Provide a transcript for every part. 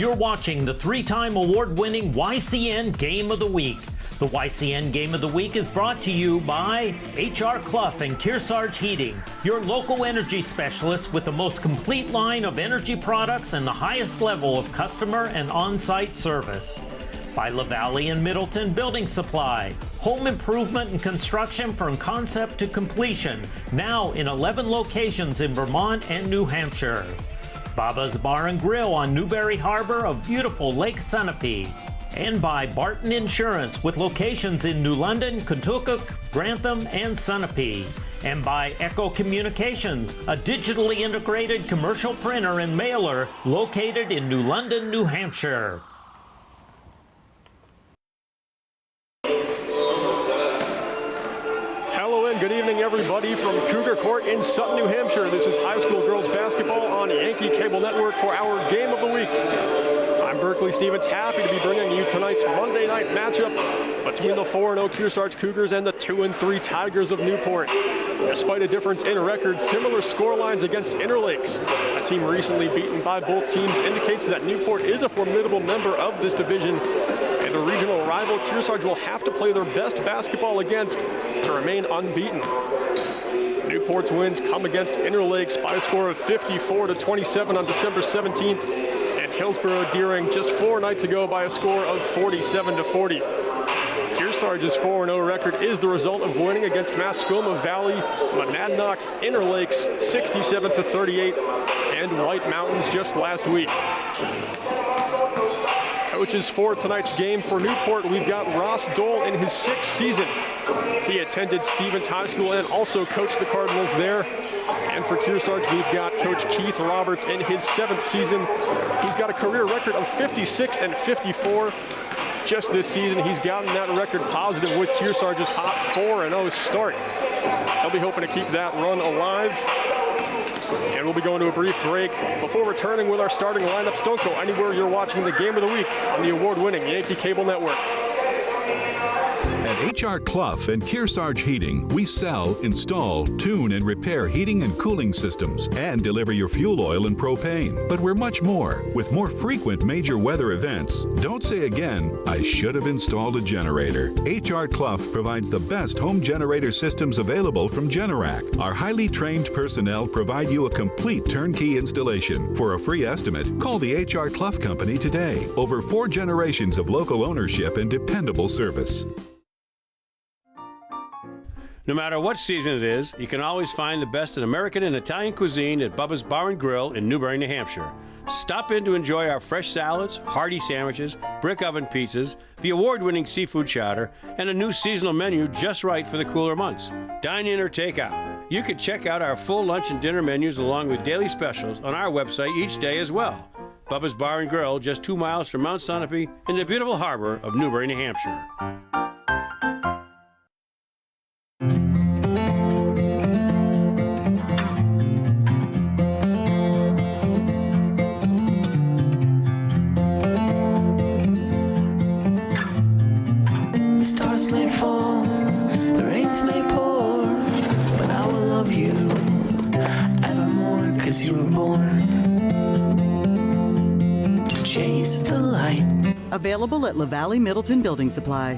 You're watching the 3-time award-winning YCN Game of the Week. The YCN Game of the Week is brought to you by H.R. Clough and Kearsarge Heating, your local energy specialist with the most complete line of energy products and the highest level of customer and on-site service. By LaValle and Middleton Building Supply, home improvement and construction from concept to completion, now in 11 locations in Vermont and New Hampshire. Baba's Bar and Grill on Newberry Harbor of beautiful Lake Sunapee. And by Barton Insurance with locations in New London, Contoocook, Grantham, and Sunapee. And by Echo Communications, a digitally integrated commercial printer and mailer located in New London, New Hampshire. Hello and good evening, everybody, from Cougar Court in Sutton, New Hampshire. This is high school girls basketball on Yankee Cable Network for our Game of the Week. I'm Berkeley Stevens, happy to be bringing you tonight's Monday night matchup between the 4-0 Kearsarge Cougars and the 2-3 Tigers of Newport. Despite a difference in record, similar scorelines against Interlakes. A team recently beaten by both teams indicates that Newport is a formidable member of this division, and a regional rival Kearsarge will have to play their best basketball against to remain unbeaten. Newport's wins come against Interlakes by a score of 54-27 on December 17th, and Hillsborough Deering just 4 nights ago by a score of 47-40. Kearsarge's 4-0 record is the result of winning against Mascoma Valley, Monadnock, Interlakes 67-38, and White Mountains just last week. Coaches for tonight's game for Newport, we've got Ross Dole in his 6th season. He attended Stevens High School and also coached the Cardinals there. And for Kearsarge, we've got Coach Keith Roberts in his 7th season. He's got a career record of 56-54. Just this season, he's gotten that record positive with Kearsarge's hot 4-0 start. He'll be hoping to keep that run alive. And we'll be going to a brief break before returning with our starting lineups. Don't go anywhere. You're watching the Game of the Week on the award-winning Yankee Cable Network. At H.R. Clough and Kearsarge Heating, we sell, install, tune, and repair heating and cooling systems and deliver your fuel oil and propane. But we're much more, with more frequent major weather events. Don't say again, I should have installed a generator. H.R. Clough provides the best home generator systems available from Generac. Our highly trained personnel provide you a complete turnkey installation. For a free estimate, call the H.R. Clough Company today. Over 4 generations of local ownership and dependable service. No matter what season it is, you can always find the best in American and Italian cuisine at Bubba's Bar and Grill in Newbury, New Hampshire. Stop in to enjoy our fresh salads, hearty sandwiches, brick oven pizzas, the award-winning seafood chowder, and a new seasonal menu just right for the cooler months. Dine in or take out. You can check out our full lunch and dinner menus along with daily specials on our website each day as well. Bubba's Bar and Grill, just 2 miles from Mount Sunapee in the beautiful harbor of Newbury, New Hampshire. You were born to chase the light. Available at LaValle Middleton Building Supply.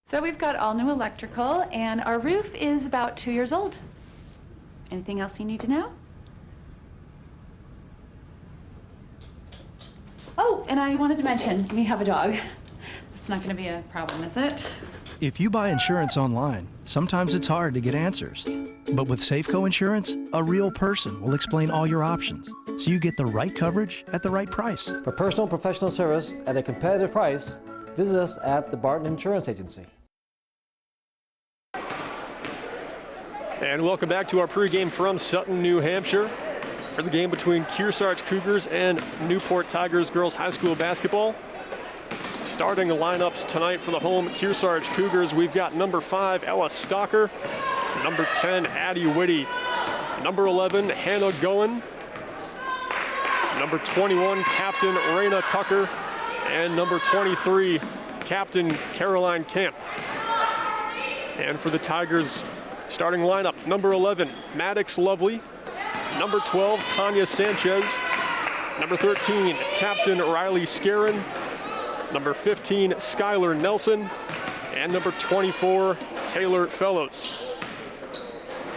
So we've got all new electrical, and our roof is about 2 years old. Anything else you need to know? Oh, and I wanted to mention, we have a dog. It's not going to be a problem, is it? If you buy insurance online, sometimes it's hard to get answers. But with Safeco Insurance, a real person will explain all your options, so you get the right coverage at the right price. For personal and professional service at a competitive price, visit us at the Barton Insurance Agency. And welcome back to our pregame from Sutton, New Hampshire, for the game between Kearsarge Cougars and Newport Tigers girls high school basketball. Starting the lineups tonight for the home Kearsarge Cougars, we've got number 5, Ella Stalker, number 10, Addie Whitty, number 11, Hannah Goen, number 21, Captain Raina Tucker, and number 23, Captain Caroline Camp. And for the Tigers starting lineup, number 11, Maddox Lovely, number 12, Tanya Sanchez, number 13, Captain Riley Scarron, number 15, Skylar Nelson, and number 24, Taylor Fellows.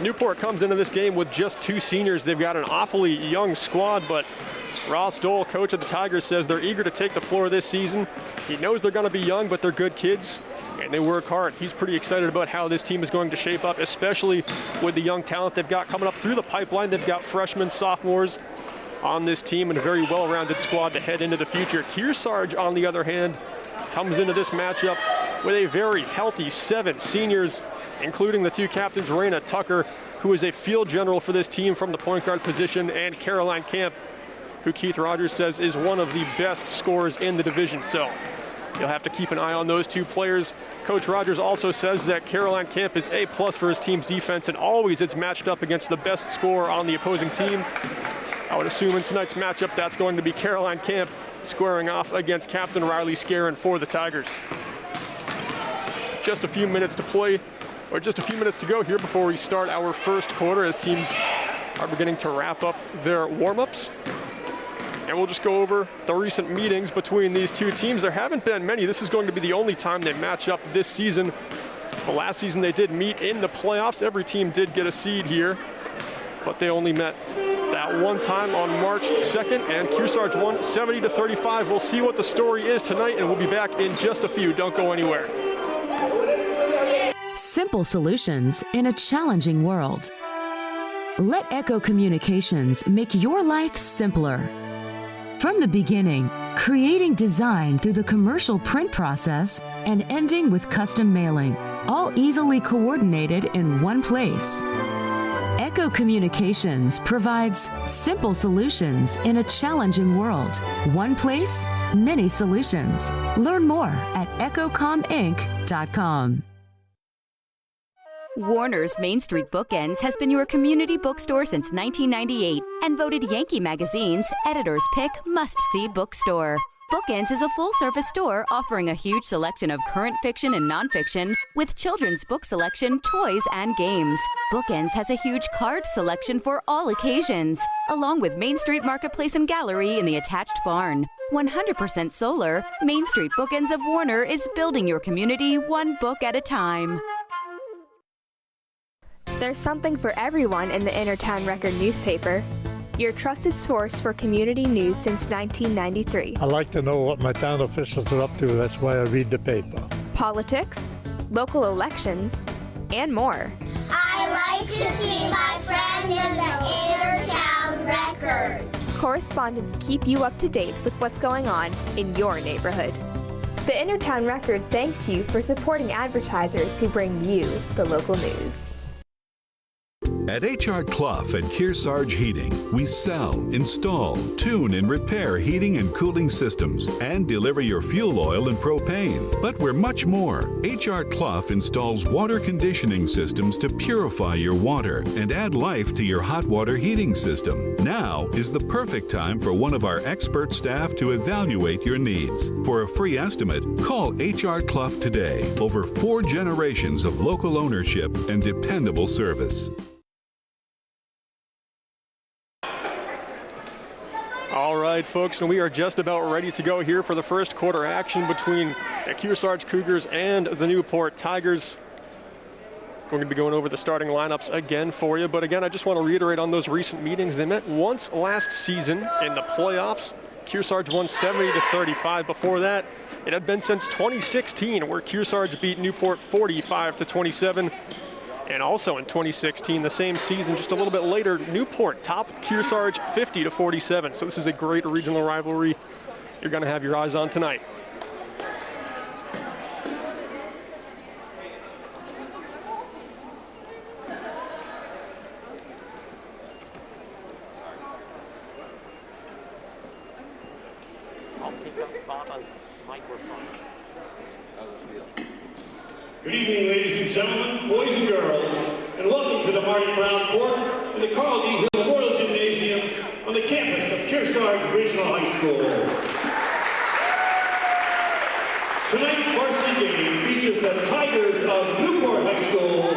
Newport comes into this game with just 2 seniors. They've got an awfully young squad, but Ross Dole, coach of the Tigers, says they're eager to take the floor this season. He knows they're going to be young, but they're good kids, and they work hard. He's pretty excited about how this team is going to shape up, especially with the young talent they've got coming up through the pipeline. They've got freshmen, sophomores on this team, and a very well-rounded squad to head into the future. Kearsarge, on the other hand, comes into this matchup with a very healthy 7 seniors, including the 2 captains, Raina Tucker, who is a field general for this team from the point guard position, and Caroline Camp, who Keith Rogers says is one of the best scorers in the division. So you'll have to keep an eye on those 2 players. Coach Rogers also says that Caroline Camp is A+ for his team's defense, and always it's matched up against the best scorer on the opposing team. I would assume in tonight's matchup that's going to be Caroline Camp squaring off against Captain Riley Scarron for the Tigers. Just a few minutes to play, or just a few minutes to go here before we start our first quarter, as teams are beginning to wrap up their warm-ups. And we'll just go over the recent meetings between these 2 teams. There haven't been many. This is going to be the only time they match up this season. The last season they did meet in the playoffs. Every team did get a seed here, but they only met that one time on March 2nd, and Kearsarge won 70-35. We'll see what the story is tonight, and we'll be back in just a few. Don't go anywhere. Simple solutions in a challenging world. Let Echo Communications make your life simpler. From the beginning, creating design through the commercial print process and ending with custom mailing, all easily coordinated in one place. Echo Communications provides simple solutions in a challenging world. One place, many solutions. Learn more at echocominc.com. Warner's Main Street Bookends has been your community bookstore since 1998 and voted Yankee Magazine's Editor's Pick Must-See Bookstore. Bookends is a full-service store offering a huge selection of current fiction and nonfiction with children's book selection, toys, and games. Bookends has a huge card selection for all occasions, along with Main Street Marketplace and Gallery in the attached barn. 100% solar, Main Street Bookends of Warner is building your community one book at a time. There's something for everyone in the Innertown Record newspaper. Your trusted source for community news since 1993. I like to know what my town officials are up to. That's why I read the paper. Politics, local elections, and more. I like to see my friend in the Innertown Record. Correspondents keep you up to date with what's going on in your neighborhood. The Innertown Record thanks you for supporting advertisers who bring you the local news. At H.R. Clough and Kearsarge Heating, we sell, install, tune, and repair heating and cooling systems and deliver your fuel oil and propane. But we're much more. H.R. Clough installs water conditioning systems to purify your water and add life to your hot water heating system. Now is the perfect time for one of our expert staff to evaluate your needs. For a free estimate, call H.R. Clough today. Over 4 generations of local ownership and dependable service. All right, folks, and we are just about ready to go here for the first quarter action between the Kearsarge Cougars and the Newport Tigers. We're going to be going over the starting lineups again for you, but again, I just want to reiterate on those recent meetings. They met once last season in the playoffs. Kearsarge won 70-35. Before that, it had been since 2016, where Kearsarge beat Newport 45-27. And also in 2016, the same season, just a little bit later, Newport topped Kearsarge 50-47. So this is a great regional rivalry you're going to have your eyes on tonight. I'll pick up Baba's microphone. Good evening, ladies and gentlemen, boys and girls, and welcome to the Marty Brown Court in the Carl D. Hill Memorial Gymnasium on the campus of Kearsarge Regional High School. Tonight's varsity game features the Tigers of Newport High School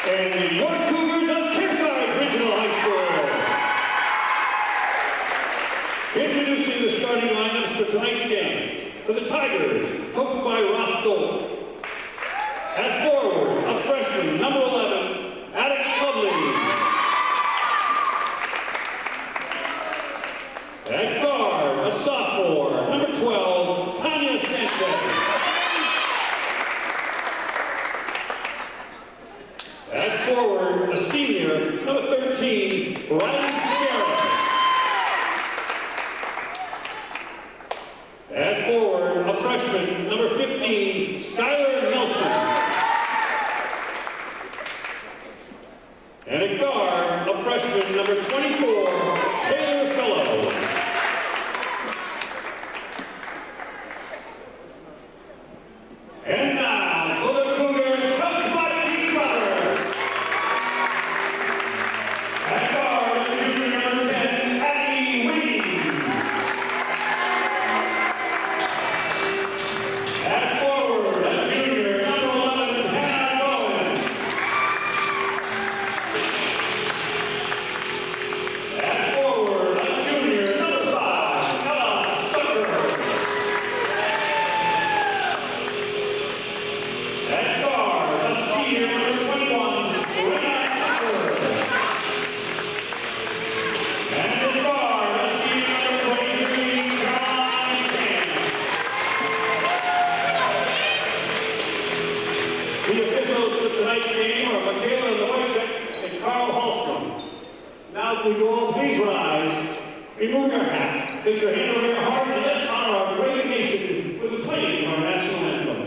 and the York Cougars of Kearsarge. tonight's game. For the Tigers, coached by Ross Gold. At forward, a freshman, number 11, Alex Lovely. At guard, a sophomore, number 12, Tanya Sanchez. At forward, a senior, number 13, Riley Scarra. At forward, a freshman, number 15, Skylar Nelson. And at guard, a freshman, number 24, Taylor Fellow. And now, for the Cougars, coached by Pete Brothers. At guard, junior number 10, Abby Weeding. At forward, a junior number 11, Hannah Bowen. At forward, a junior number 5, Ella Sucker. At guard, a senior number 21, Renata Upper. And at guard, a senior number 23, Caroline Camp. The officials for tonight's game are Michaela Noychek and Carl Hallstrom. Now, would you all please rise, remove your hat, place your hand over your heart, and let's honor our great nation with the playing of our national anthem.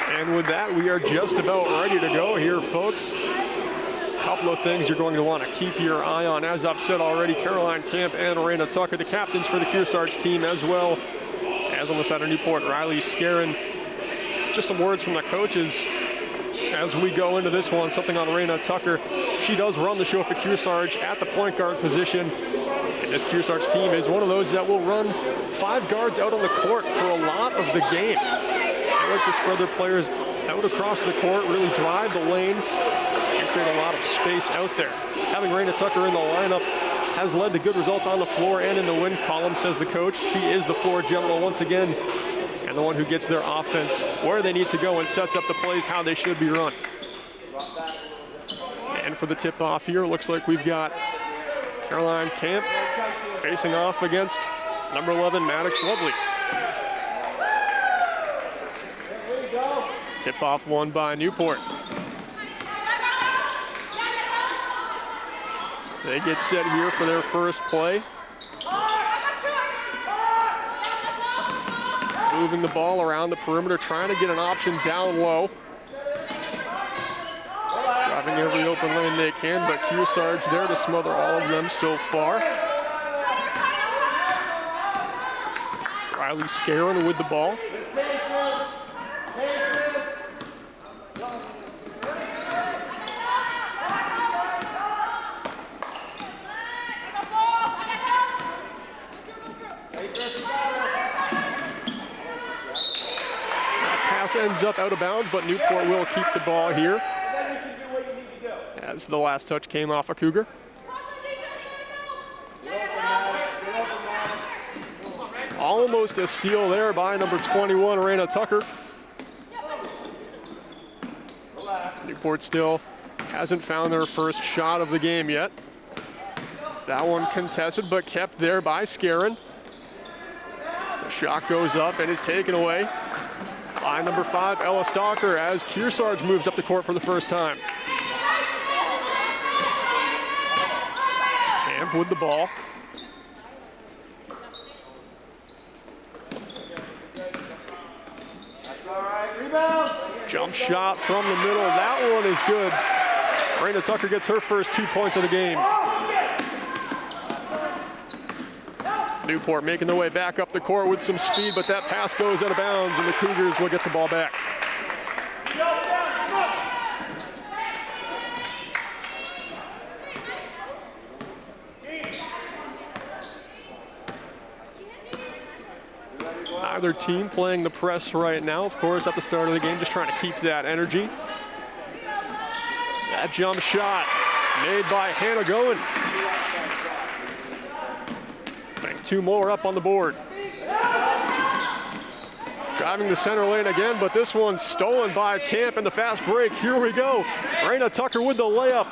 And with that, we are just about ready to go here, folks. A couple of things you're going to want to keep your eye on. As I've said already, Caroline Camp and Raina Tucker, the captains for the Kearsarge team, as well as on the side of Newport, Riley Scarron. Just some words from the coaches as we go into this one. Something on Raina Tucker. She does run the show for Kearsarge at the point guard position. And this Kearsarge team is one of those that will run 5 guards out on the court for a lot of the game. They like to spread their players out across the court, really drive the lane, and create a lot of space out there. Having Raina Tucker in the lineup has led to good results on the floor and in the win column, says the coach. She is the floor general once again, and the one who gets their offense where they need to go and sets up the plays how they should be run. And for the tip-off here, looks like we've got Caroline Camp facing off against number 11, Maddox Lovely. Tip-off won by Newport. They get set here for their first play. Moving the ball around the perimeter, trying to get an option down low. Driving every open lane they can, but Kearsarge there to smother all of them so far. Riley Scarron with the ball. Pass ends up out of bounds, but Newport will keep the ball here as the last touch came off a Cougar. Almost a steal there by number 21, Raina Tucker. Newport still hasn't found their first shot of the game yet. That one contested, but kept there by Scarin. The shot goes up and is taken away by number 5, Ella Stalker, as Kearsarge moves up the court for the first time. Camp with the ball. Jump shot from the middle. That one is good. Raina Tucker gets her first 2 points of the game. Newport making their way back up the court with some speed, but that pass goes out of bounds, and the Cougars will get the ball back. Either team playing the press right now, of course, at the start of the game, just trying to keep that energy. That jump shot made by Hannah Goen. Bring 2 more up on the board. Driving the center lane again, but this one's stolen by Camp in the fast break. Here we go. Raina Tucker with the layup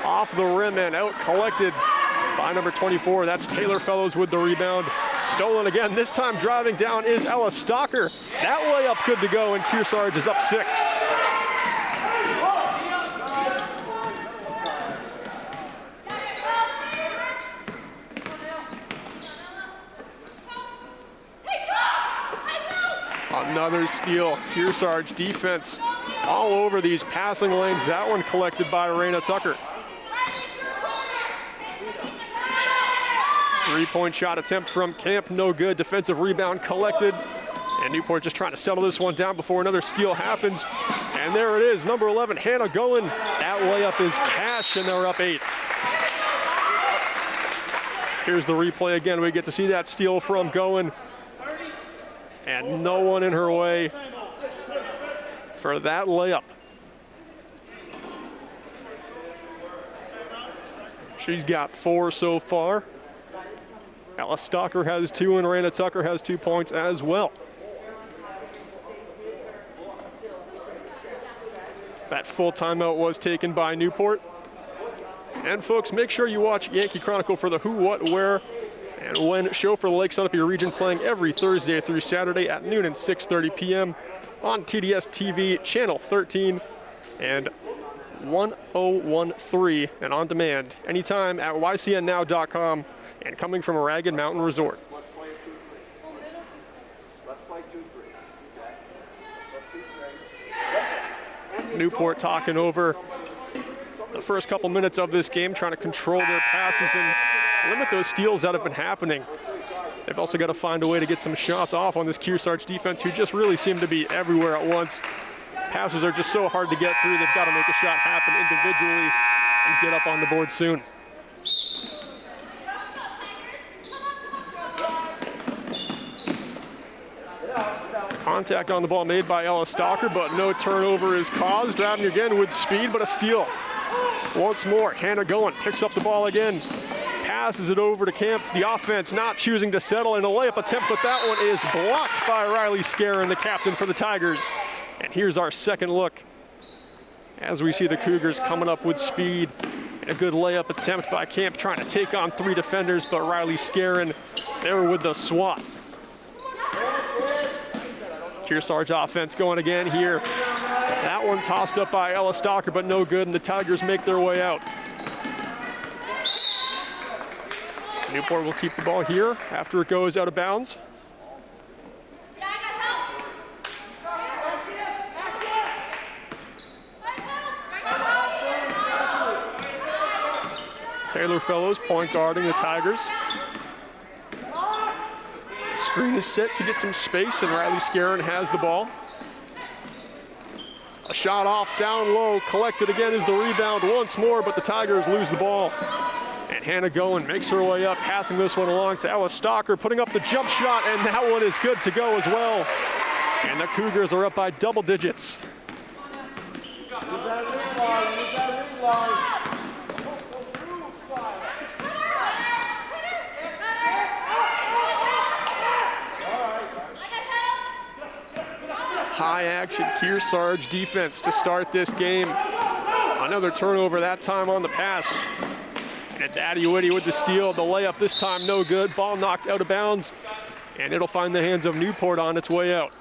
off the rim and out collected by number 24. That's Taylor Fellows with the rebound. Stolen again. This time driving down is Ella Stalker. That layup good to go, and Kearsarge is up 6. Another steal. Kearsarge defense all over these passing lanes. That one collected by Raina Tucker. 3-point shot attempt from Camp, no good. Defensive rebound collected. And Newport just trying to settle this one down before another steal happens. And there it is, number 11, Hannah Goen. That layup is cash, and they're up 8. Here's the replay again. We get to see that steal from Goen. And no one in her way for that layup. She's got 4 so far. Ella Stalker has 2, and Raina Tucker has 2 points as well. That full timeout was taken by Newport. And folks, make sure you watch Yankee Chronicle for the who, what, where, and when show for the Lake Sunapee region, playing every Thursday through Saturday at noon and 6:30 p.m. on TDS TV, channel 13 and 1013, and on demand anytime at ycnnow.com, and coming from a Ragged Mountain Resort. Newport talking over the first couple minutes of this game, trying to control their passes and limit those steals that have been happening. They've also got to find a way to get some shots off on this Kearsarge defense, who just really seem to be everywhere at once. Passes are just so hard to get through. They've got to make a shot happen individually and get up on the board soon. Contact on the ball made by Ella Stalker, but no turnover is caused. Driving again with speed, but a steal. Once more, Hannah Goen picks up the ball again. Passes it over to Camp. The offense not choosing to settle in a layup attempt, but that one is blocked by Riley Scarin, the captain for the Tigers. And here's our second look as we see the Cougars coming up with speed. A good layup attempt by Camp, trying to take on 3 defenders, but Riley Scarin there with the swat. Kearsarge offense going again here. That one tossed up by Ella Stalker, but no good, and the Tigers make their way out. Newport will keep the ball here after it goes out of bounds. Taylor Fellows point guarding the Tigers. The screen is set to get some space, and Riley Scarin has the ball. A shot off down low, collected again is the rebound once more, but the Tigers lose the ball. And Hannah Goen makes her way up, passing this one along to Ella Stalker, putting up the jump shot, and that one is good to go as well. And the Cougars are up by double digits. high-action Kearsarge defense to start this game. Another turnover, that time on the pass. And it's Adiwitty with the steal. The layup this time no good. Ball knocked out of bounds. And it'll find the hands of Newport on its way out.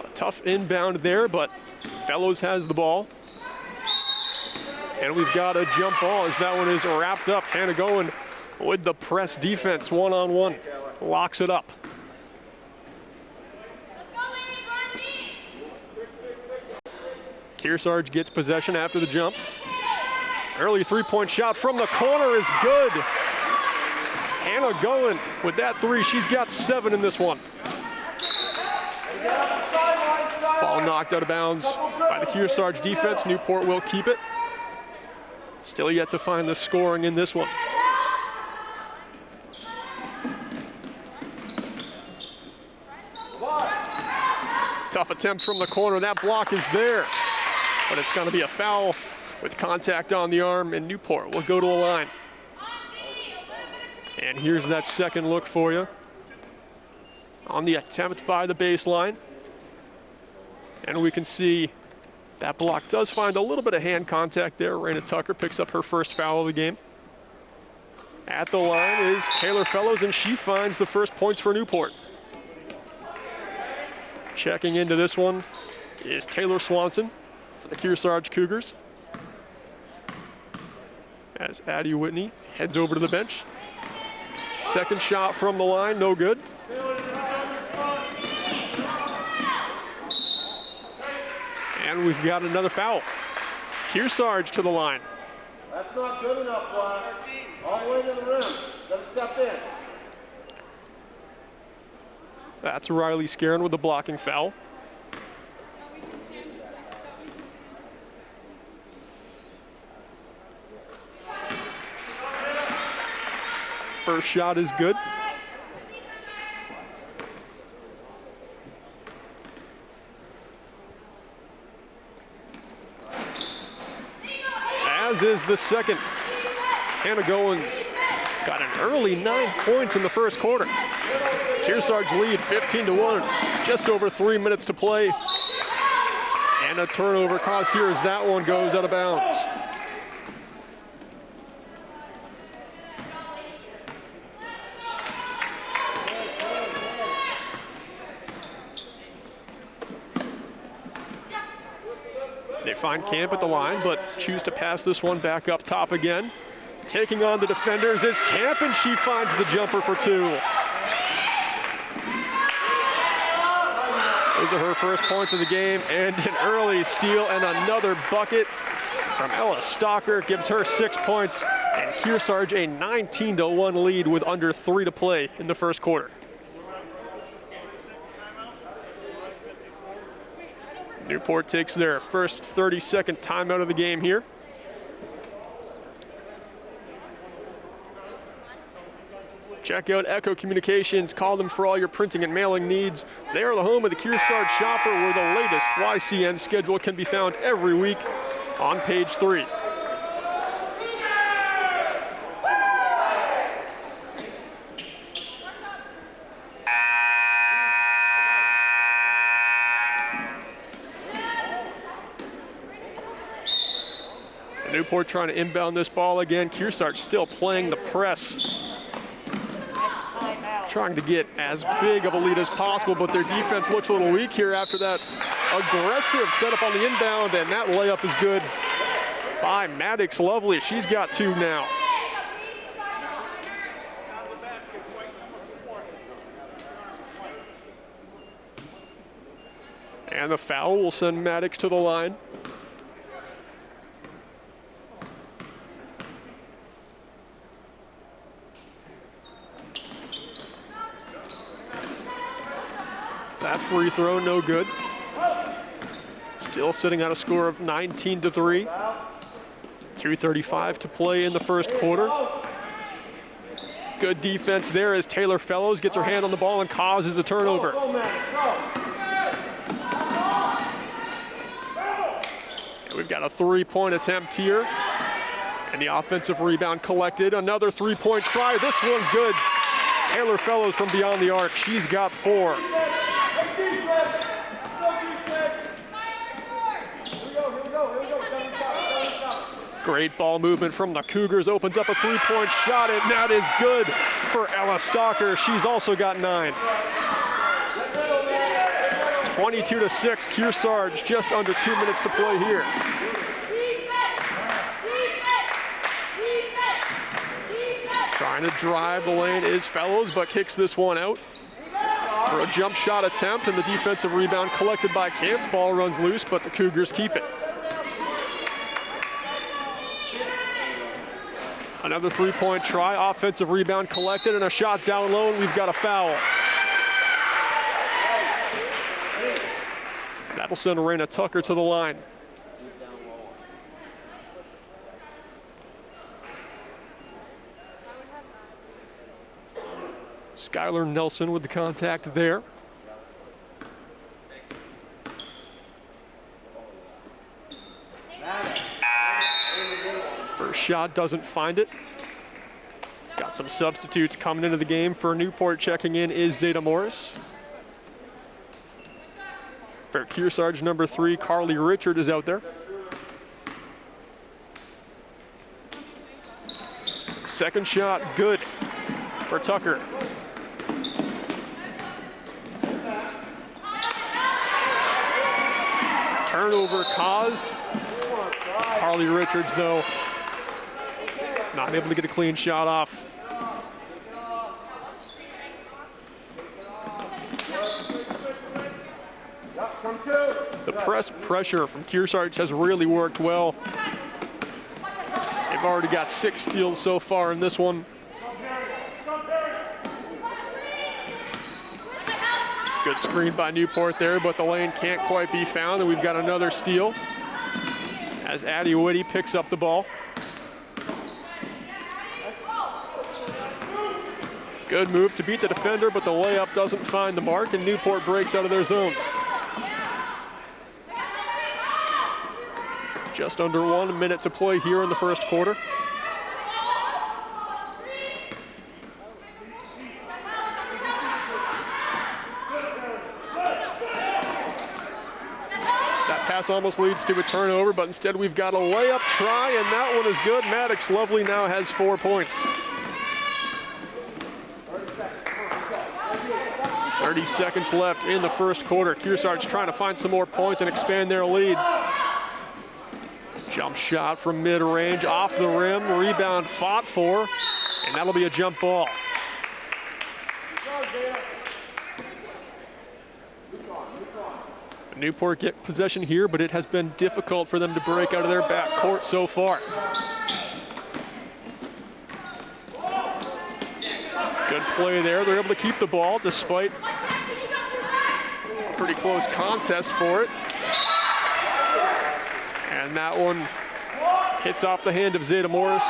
A tough inbound there, but Fellows has the ball. And we've got a jump ball as that one is wrapped up. Hannah going with the press defense, one-on-one. Locks it up. Kearsarge gets possession after the jump. Early three-point shot from the corner is good. Hannah going with that three. She's got 7 in this one. Ball knocked out of bounds by the Kearsarge defense. Newport will keep it. Still yet to find the scoring in this one. Tough attempt from the corner. That block is there, but it's going to be a foul with contact on the arm, and Newport will go to the line. And here's that second look for you on the attempt by the baseline. And we can see that block does find a little bit of hand contact there. Raina Tucker picks up her first foul of the game. At the line is Taylor Fellows, and she finds the first points for Newport. Checking into this one is Taylor Swanson for the Kearsarge Cougars. As Addie Whitney heads over to the bench. Second shot from the line, no good. And we've got another foul. Kearsarge to the line. That's not good enough, Brian. All the way to the rim. Let's step in. That's Riley Scaron with the blocking foul. First shot is good. As is the second. Hannah Goins got an early 9 points in the first quarter. Kearsarge lead 15-1, just over 3 minutes to play. And a turnover cost here as that one goes out of bounds. They find Camp at the line, but choose to pass this one back up top again. Taking on the defenders is Camp, and she finds the jumper for 2. Those are her first points of the game, and an early steal and another bucket from Ella Stalker gives her 6 points, and Kearsarge a 19-1 lead with under 3 to play in the first quarter. Newport takes their first 30-second timeout of the game here. Check out Echo Communications. Call them for all your printing and mailing needs. They are the home of the Kearsarge Shopper, where the latest YCN schedule can be found every week on page 3. Newport trying to inbound this ball again. Kearsarge still playing the press. Trying to get as big of a lead as possible, but their defense looks a little weak here after that aggressive setup on the inbound, and that layup is good by Maddox Lovely. She's got 2 now. And the foul will send Maddox to the line. That free throw, no good. Still sitting at a score of 19-3. 2:35 to play in the first quarter. Good defense there as Taylor Fellows gets her hand on the ball and causes a turnover. And we've got a 3-point attempt here And the offensive rebound collected. Another three-point try. This one good. Taylor Fellows from beyond the arc. She's got 4. Great ball movement from the Cougars. Opens up a three-point shot, and that is good for Ella Stalker. She's also got 9. 22-6, Kearsarge, just under 2 minutes to play here. Trying to drive the lane is Fellows, but kicks this one out for a jump shot attempt, and the defensive rebound collected by Camp. Ball runs loose, but the Cougars keep it. Another three-point try, offensive rebound collected, and a shot down low, and we've got a foul. That'll send Raina Tucker to the line. Skylar Nelson with the contact there. First shot doesn't find it. Got some substitutes coming into the game for Newport. Checking in is Zeta Morris. For Kearsarge, number 3, Carly Richard is out there. Second shot, good for Tucker. Turnover caused. Carly Richards, though, not able to get a clean shot off. The press pressure from Kearsarge has really worked well. They've already got 6 steals so far in this one. Good screen by Newport there, but the lane can't quite be found, and we've got another steal as Addie Whitty picks up the ball. Good move to beat the defender, but the layup doesn't find the mark, and Newport breaks out of their zone. Just under 1 minute to play here in the first quarter. That pass almost leads to a turnover, but instead we've got a layup try, and that one is good. Maddox Lovely now has 4 points. 30 seconds left in the first quarter. Kearsarge trying to find some more points and expand their lead. Jump shot from mid-range, off the rim, rebound fought for, and that'll be a jump ball. Newport get possession here, but it has been difficult for them to break out of their backcourt so far. Good play there. They're able to keep the ball despite a pretty close contest for it. And that one hits off the hand of Zeta Morris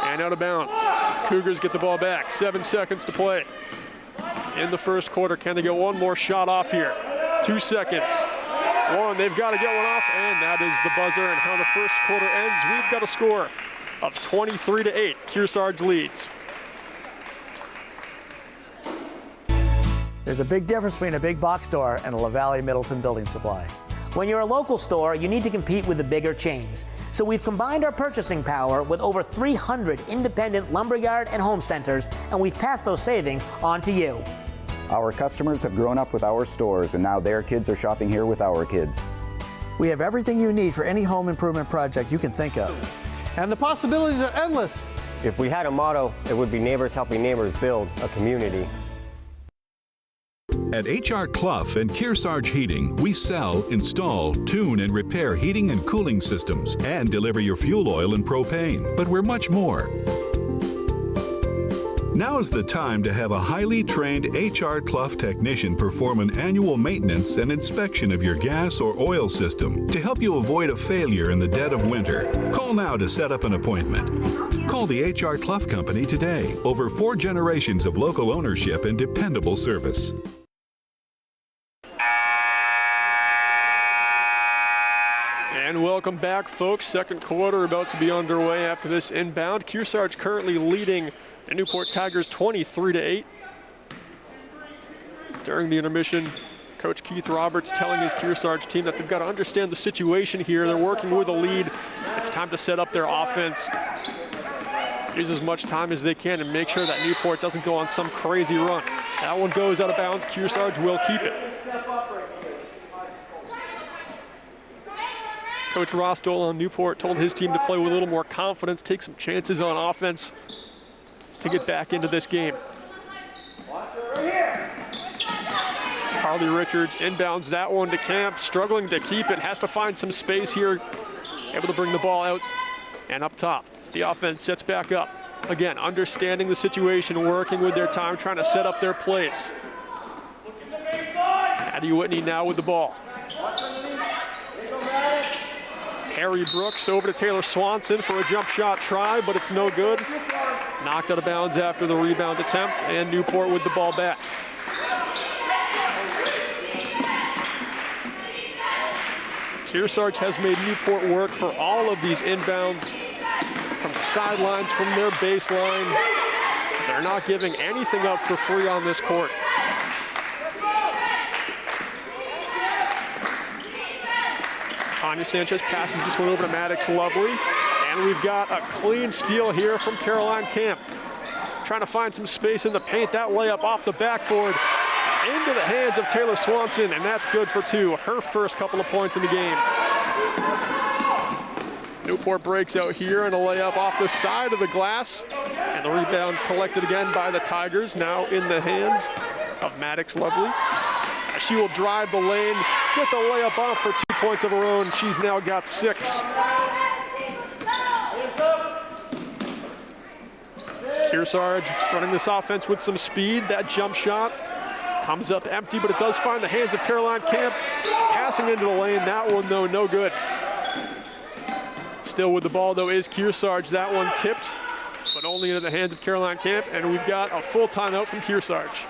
and out of bounds. Cougars get the ball back. 7 seconds to play in the first quarter. Can they get one more shot off here? 2 seconds. One, they've got to get one off, and that is the buzzer. And how the first quarter ends, we've got a score of 23-8. Kearsarge leads. There's a big difference between a big box store and a LaValle Middleton building supply. When you're a local store, you need to compete with the bigger chains. So we've combined our purchasing power with over 300 independent lumberyard and home centers, and we've passed those savings on to you. Our customers have grown up with our stores, and now their kids are shopping here with our kids. We have everything you need for any home improvement project you can think of. And the possibilities are endless. If we had a motto, it would be neighbors helping neighbors build a community. At H.R. Clough and Kearsarge Heating, we sell, install, tune, and repair heating and cooling systems and deliver your fuel oil and propane. But we're much more. Now is the time to have a highly trained H.R. Clough technician perform an annual maintenance and inspection of your gas or oil system to help you avoid a failure in the dead of winter. Call now to set up an appointment. Call the H.R. Clough Company today. Over 4 generations of local ownership and dependable service. And welcome back, folks. Second quarter about to be underway after this inbound. Kearsarge currently leading the Newport Tigers 23-8. During the intermission, Coach Keith Roberts telling his Kearsarge team that they've got to understand the situation here. They're working with a lead. It's time to set up their offense. Use as much time as they can and make sure that Newport doesn't go on some crazy run. That one goes out of bounds. Kearsarge will keep it. Coach Rostol on Newport told his team to play with a little more confidence, take some chances on offense to get back into this game. Carly Richards inbounds that one to Camp, struggling to keep it, has to find some space here, able to bring the ball out and up top. The offense sets back up. Again, understanding the situation, working with their time, trying to set up their plays. Addie Whitney now with the ball. Harry Brooks over to Taylor Swanson for a jump shot try, but it's no good. Knocked out of bounds after the rebound attempt, and Newport with the ball back. Kearsarge has made Newport work for all of these inbounds from the sidelines, from their baseline. They're not giving anything up for free on this court. Tanya Sanchez passes this one over to Maddox Lovely, and we've got a clean steal here from Caroline Camp. Trying to find some space in the paint. That layup off the backboard into the hands of Taylor Swanson, and that's good for two. Her first couple of points in the game. Newport breaks out here and a layup off the side of the glass, and the rebound collected again by the Tigers, now in the hands of Maddox Lovely. She will drive the lane, get the layup off for 2 points of her own. She's now got 6. Kearsarge running this offense with some speed. That jump shot comes up empty, but it does find the hands of Caroline Camp. Passing into the lane, that one though, no good. Still with the ball though is Kearsarge. That one tipped, but only into the hands of Caroline Camp, and we've got a full timeout from Kearsarge.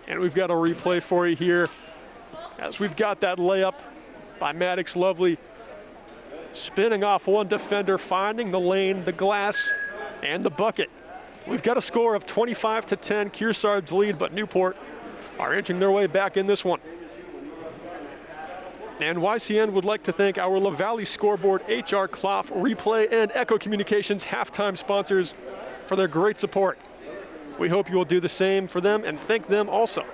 And we've got a replay for you here as we've got that layup by Maddox Lovely. Spinning off one defender, finding the lane, the glass, and the bucket. We've got a score of 25-10, Kearsarge lead, but Newport are inching their way back in this one. And YCN would like to thank our La Valley Scoreboard, HR Clough, Replay, and Echo Communications halftime sponsors for their great support. We hope you will do the same for them and thank them also.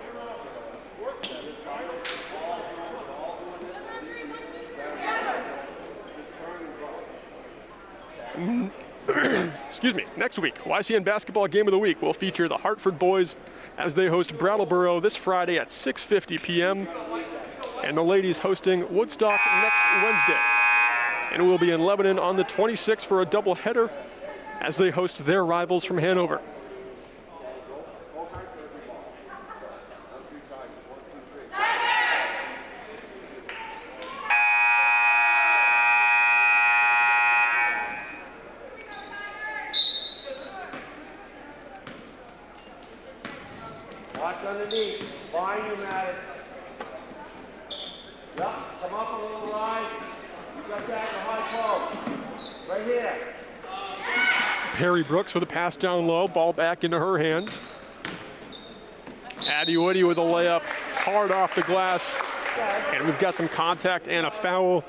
Excuse me. Next week, YCN Basketball Game of the Week will feature the Hartford boys as they host Brattleboro this Friday at 6:50 p.m. and the ladies hosting Woodstock next Wednesday. And we'll be in Lebanon on the 26th for a doubleheader as they host their rivals from Hanover. Watch underneath. Find you, Maddox. Yep, come up a little wide. You got that in the high post. Right here. Harry Brooks with a pass down low, ball back into her hands. Addie Woody with a layup hard off the glass. And we've got some contact and a foul.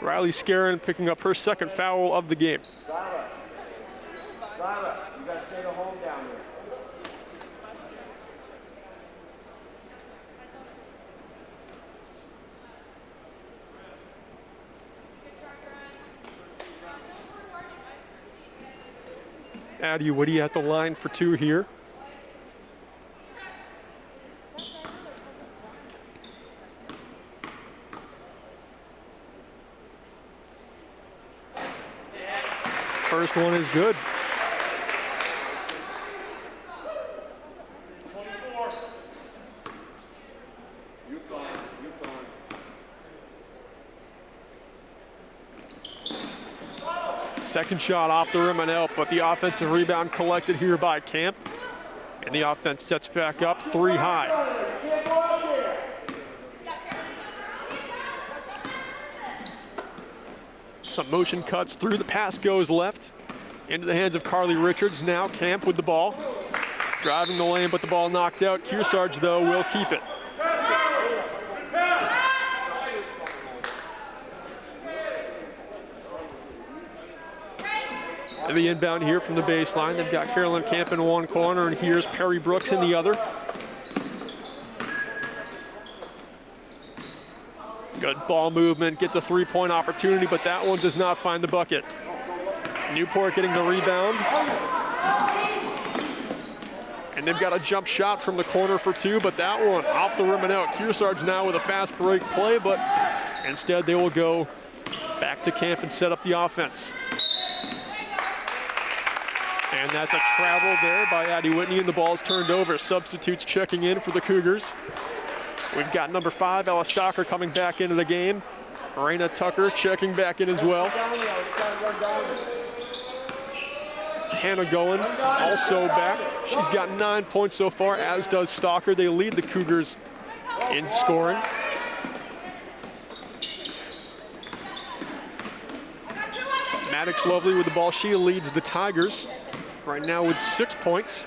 Riley Scarron picking up her second foul of the game. Skylar, you got to stay the home down there. Addie Woody at the line for two here. First one is good. Second shot off the rim and out, but the offensive rebound collected here by Camp. And the offense sets back up 3 high. Some motion cuts through. The pass goes left into the hands of Carly Richards. Now Camp with the ball. Driving the lane, but the ball knocked out. Kearsarge, though, will keep it. The inbound here from the baseline. They've got Carolyn Camp in one corner, and here's Perry Brooks in the other. Good ball movement, gets a three-point opportunity, but that one does not find the bucket. Newport getting the rebound. And they've got a jump shot from the corner for two, but that one off the rim and out. Kearsarge now with a fast break play, but instead they will go back to Camp and set up the offense. And that's a travel there by Addie Whitney, and the ball's turned over. Substitutes checking in for the Cougars. We've got number 5, Ella Stocker, coming back into the game. Raina Tucker checking back in as well. Hannah Goen also back. She's got 9 points so far, as does Stocker. They lead the Cougars in scoring. Maddox Lovely with the ball. She leads the Tigers right now with 6 points.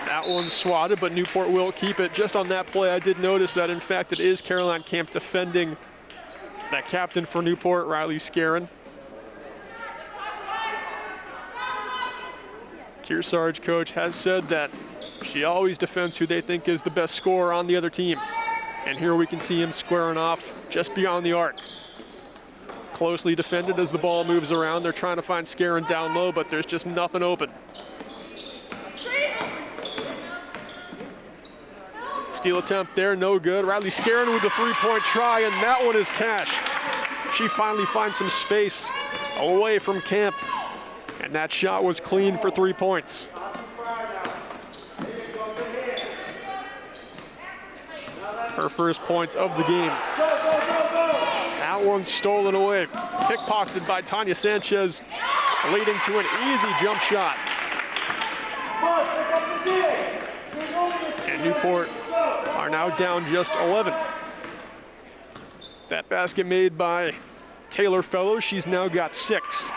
That one's swatted, but Newport will keep it. Just on that play, I did notice that, in fact, it is Caroline Camp defending that captain for Newport, Riley Scarron. Kearsarge coach has said that she always defends who they think is the best scorer on the other team. And here we can see him squaring off just beyond the arc. Closely defended as the ball moves around. They're trying to find Scarron down low, but there's just nothing open. Steal attempt there, no good. Riley Scarron with the three-point try, and that one is cash. She finally finds some space away from Camp, and that shot was clean for 3 points. Her first points of the game. That one stolen away. Pickpocketed by Tanya Sanchez, leading to an easy jump shot. And Newport are now down just 11. That basket made by Taylor Fellows. She's now got 6.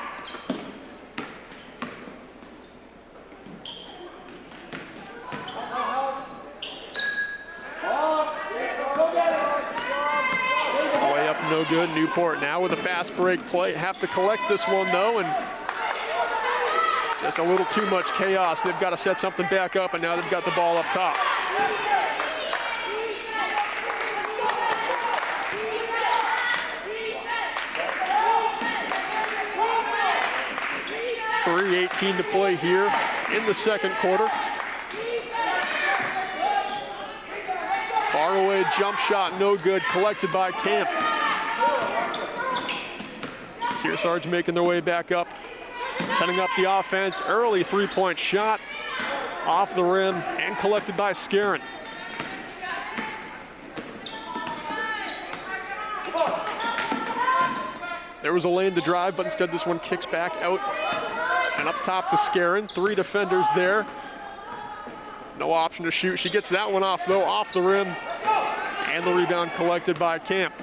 No good. Newport now with a fast break play. Have to collect this one though, and just a little too much chaos. They've got to set something back up, and now they've got the ball up top. .3:18 to play here in the second quarter. Far away jump shot, no good. Collected by Camp. Kearsarge making their way back up, setting up the offense. Early three-point shot off the rim and collected by Scarron. There was a lane to drive, but instead this one kicks back out and up top to Scarron. 3 defenders there. No option to shoot. She gets that one off though, off the rim, and the rebound collected by Camp.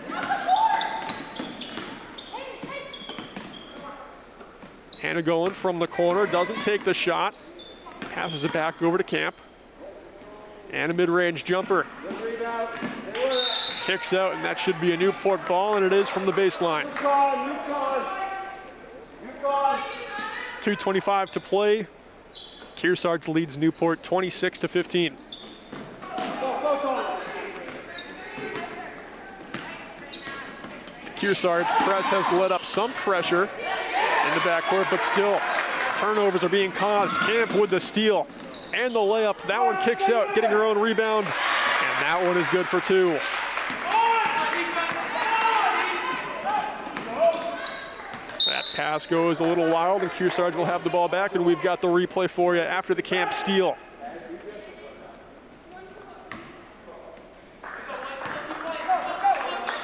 Hannah Goen from the corner, doesn't take the shot, passes it back over to Camp. And a mid-range jumper. Kicks out, and that should be a Newport ball, and it is from the baseline. 2:25 to play. Kearsarge leads Newport 26-15. Kearsarge press has let up some pressure in the backcourt, but still turnovers are being caused. Camp with the steal and the layup. That one kicks out, getting her own rebound, and that one is good for 2. That pass goes a little wild, and Kearsarge will have the ball back, and we've got the replay for you after the Camp steal.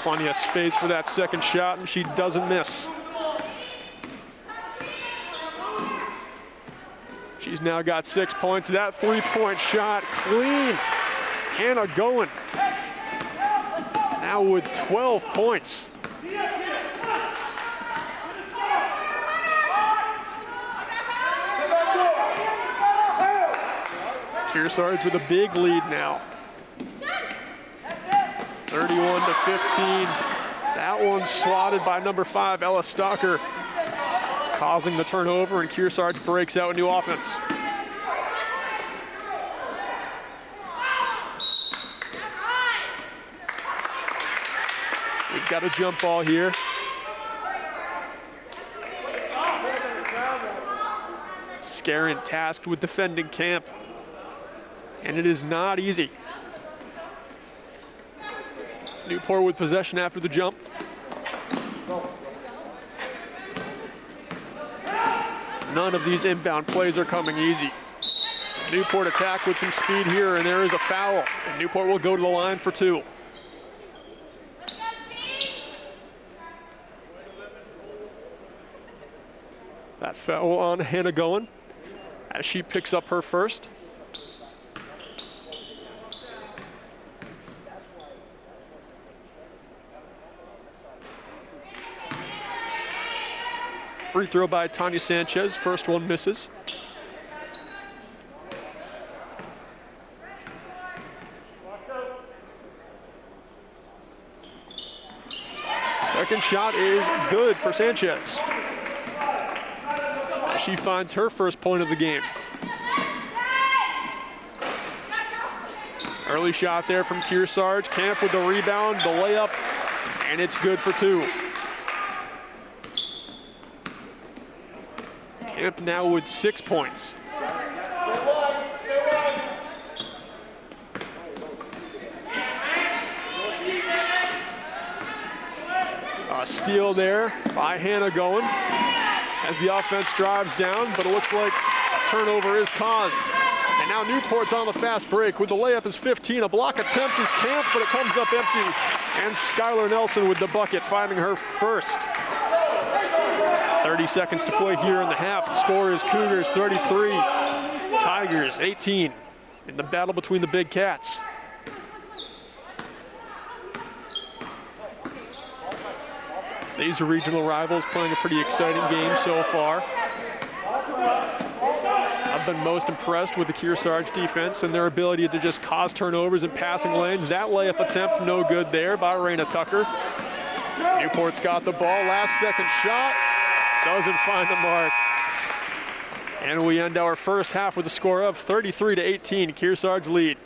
Plenty of space for that second shot, and she doesn't miss. She's now got 6 points. That three-point shot clean Hannah going. Now with 12 points. Kearsarge with a big lead now. 31 to 15. That one swatted by number 5, Ella Stalker, causing the turnover, and Kearsarge breaks out a new offense. We've got a jump ball here. Scarin tasked with defending Camp, and it is not easy. Newport with possession after the jump. None of these inbound plays are coming easy. Newport attack with some speed here, and there is a foul. And Newport will go to the line for 2. That foul on Hannah Goen as she picks up her first. Free throw by Tanya Sanchez. First one misses. Second shot is good for Sanchez. She finds her first point of the game. Early shot there from Kearsarge. Camp with the rebound, the layup, and it's good for 2. Camp now with 6 points. A steal there by Hannah Goen as the offense drives down, but it looks like a turnover is caused. And now Newport's on the fast break with the layup is 15. A block attempt is Camp, but it comes up empty. And Skylar Nelson with the bucket, finding her first. 30 seconds to play here in the half. The score is Cougars 33, Tigers 18 in the battle between the Big Cats. These are regional rivals playing a pretty exciting game so far. I've been most impressed with the Kearsarge defense and their ability to just cause turnovers in passing lanes. That layup attempt no good there by Raina Tucker. Newport's got the ball, last second shot, doesn't find the mark. And we end our first half with a score of 33 to 18, Kearsarge lead.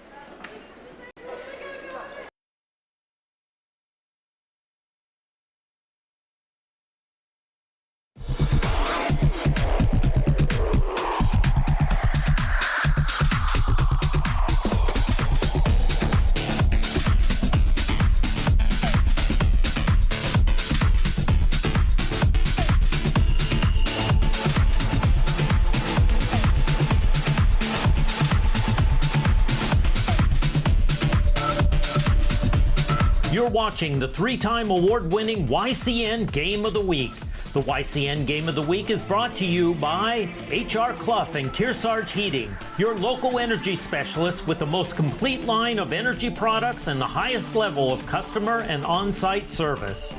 You're watching the 3-time award-winning YCN Game of the Week. The YCN Game of the Week is brought to you by H.R. Clough and Kearsarge Heating, your local energy specialist with the most complete line of energy products and the highest level of customer and on-site service.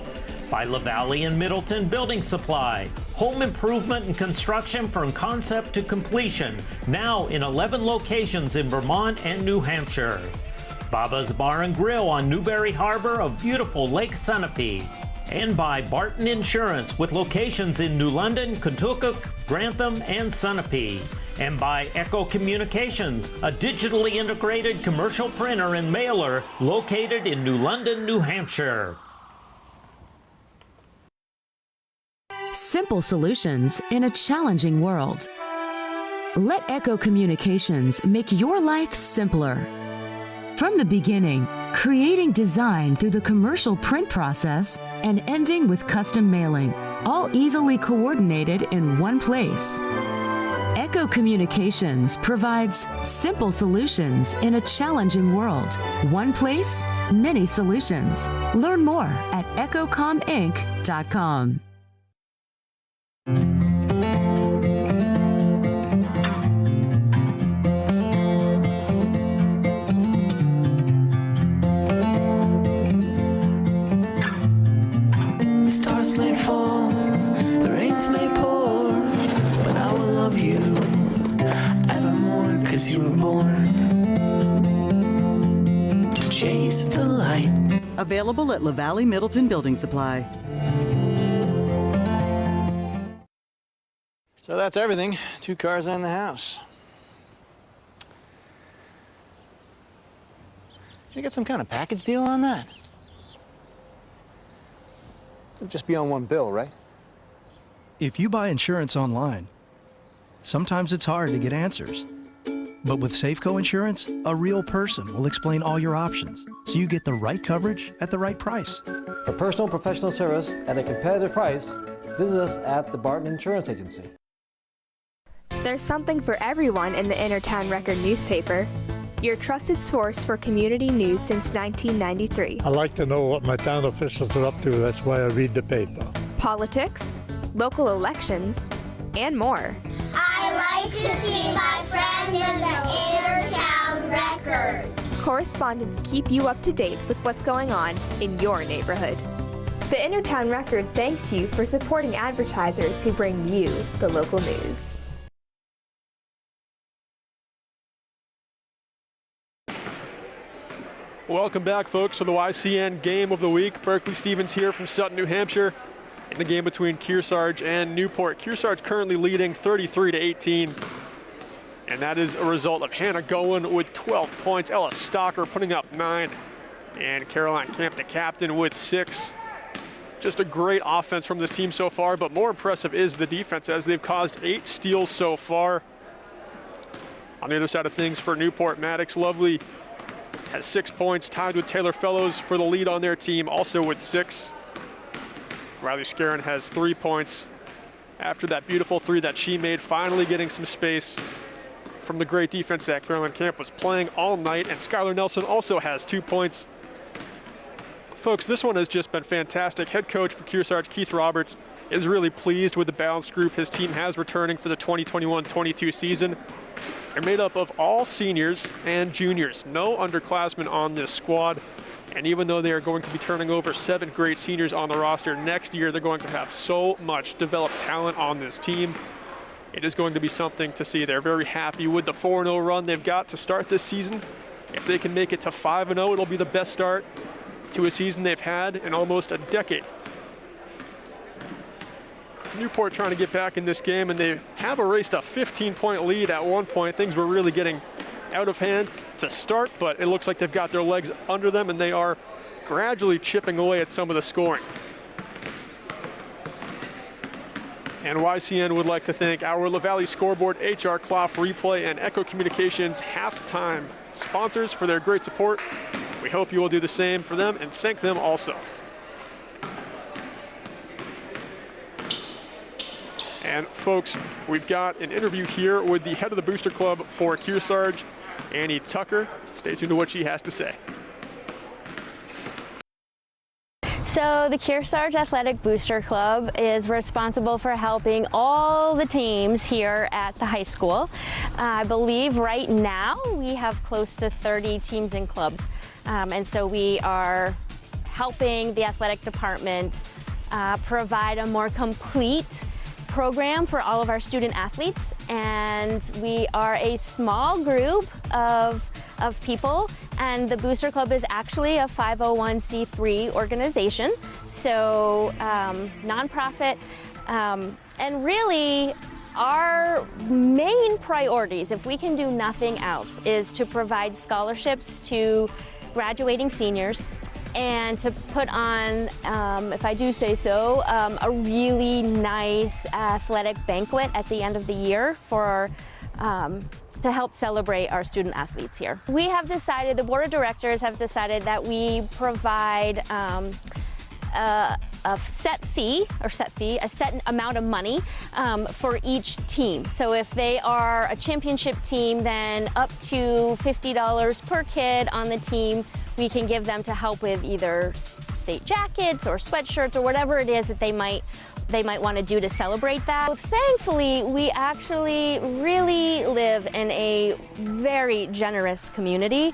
By LaValle and Middleton Building Supply, home improvement and construction from concept to completion, now in 11 locations in Vermont and New Hampshire. Baba's Bar and Grill on Newberry Harbor of beautiful Lake Sunapee. And by Barton Insurance with locations in New London, Contoocook, Grantham, and Sunapee. And by Echo Communications, a digitally integrated commercial printer and mailer located in New London, New Hampshire. Simple solutions in a challenging world. Let Echo Communications make your life simpler. From the beginning, creating design through the commercial print process and ending with custom mailing, all easily coordinated in one place. Echo Communications provides simple solutions in a challenging world. One place, many solutions. Learn more at echocominc.com. snows may fall, the rains may pour, but I will love you evermore, 'cause you were born to chase the light. Available at LaValle Middleton Building Supply. So that's everything. 2 cars and the house. You get some kind of package deal on that? It'll just be on one bill, right? If you buy insurance online, sometimes it's hard to get answers. But with Safeco Insurance, a real person will explain all your options, so you get the right coverage at the right price. For personal and professional service at a competitive price, visit us at the Barton Insurance Agency. There's something for everyone in the Innertown Record newspaper. Your trusted source for community news since 1993. I like to know what my town officials are up to. That's why I read the paper. Politics, local elections, and more. I like to see my friend in the Innertown Record. Correspondents keep you up to date with what's going on in your neighborhood. The Innertown Record thanks you for supporting advertisers who bring you the local news. Welcome back, folks, to the YCN Game of the Week. Berkeley Stevens here from Sutton, New Hampshire, in the game between Kearsarge and Newport. Kearsarge currently leading 33-18, and that is a result of Hannah Goen with 12 points, Ella Stocker putting up 9, and Caroline Camp, the captain, with 6. Just a great offense from this team so far, but more impressive is the defense, as they've caused 8 steals so far. On the other side of things for Newport, Maddox Lovely has 6 points, tied with Taylor Fellows for the lead on their team, also with 6. Riley Scarron has 3 points after that beautiful 3 that she made, finally getting some space from the great defense that Caroline Camp was playing all night. And Skylar Nelson also has 2 points. Folks, this one has just been fantastic. Head coach for Kearsarge, Keith Roberts, is really pleased with the balanced group his team has returning for the 2021-22 season. They're made up of all seniors and juniors, no underclassmen on this squad. And even though they are going to be turning over 7 great seniors on the roster next year, they're going to have so much developed talent on this team. It is going to be something to see. They're very happy with the 4-0 run they've got to start this season. If they can make it to 5-0, it'll be the best start to a season they've had in almost a decade. Newport trying to get back in this game, and they have erased a 15-point lead at one point. Things were really getting out of hand to start, but it looks like they've got their legs under them, and they are gradually chipping away at some of the scoring. And YCN would like to thank our LaValle Scoreboard, HR Clough Replay, and Echo Communications halftime sponsors for their great support. We hope you will do the same for them and thank them also. And folks, we've got an interview here with the head of the Booster Club for Kearsarge, Annie Tucker. Stay tuned to what she has to say. So the Kearsarge Athletic Booster Club is responsible for helping all the teams here at the high school. I believe right now we have close to 30 teams and clubs. And so we are helping the athletic department provide a more complete program for all of our student athletes. And we are a small group of people, and the Booster Club is actually a 501c3 organization, so nonprofit, and really our main priorities, if we can do nothing else, is to provide scholarships to graduating seniors and to put on, if I do say so, a really nice athletic banquet at the end of the year for to help celebrate our student athletes here. We have decided, the board of directors have decided that we provide a set amount of money for each team. So if they are a championship team, then up to $50 per kid on the team we can give them to help with either state jackets or sweatshirts or whatever it is that they might want to do to celebrate that. So thankfully, we actually really live in a very generous community.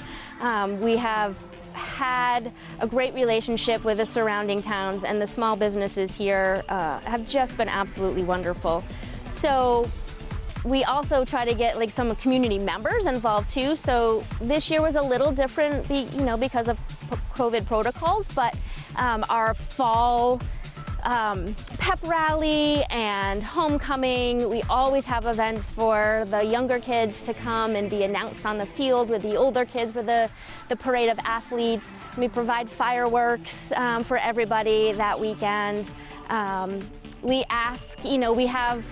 We have had a great relationship with the surrounding towns, and the small businesses here have just been absolutely wonderful. So we also try to get like some community members involved too. So this year was a little different, because of COVID protocols, but our fall pep rally and homecoming, we always have events for the younger kids to come and be announced on the field with the older kids for the parade of athletes. We provide fireworks for everybody that weekend. We ask, we have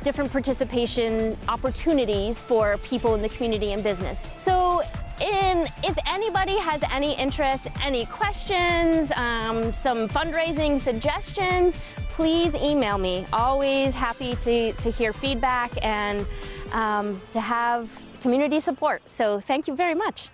different participation opportunities for people in the community and business. So if anybody has any interest, any questions, some fundraising suggestions, please email me. Always happy to hear feedback and to have community support. So thank you very much.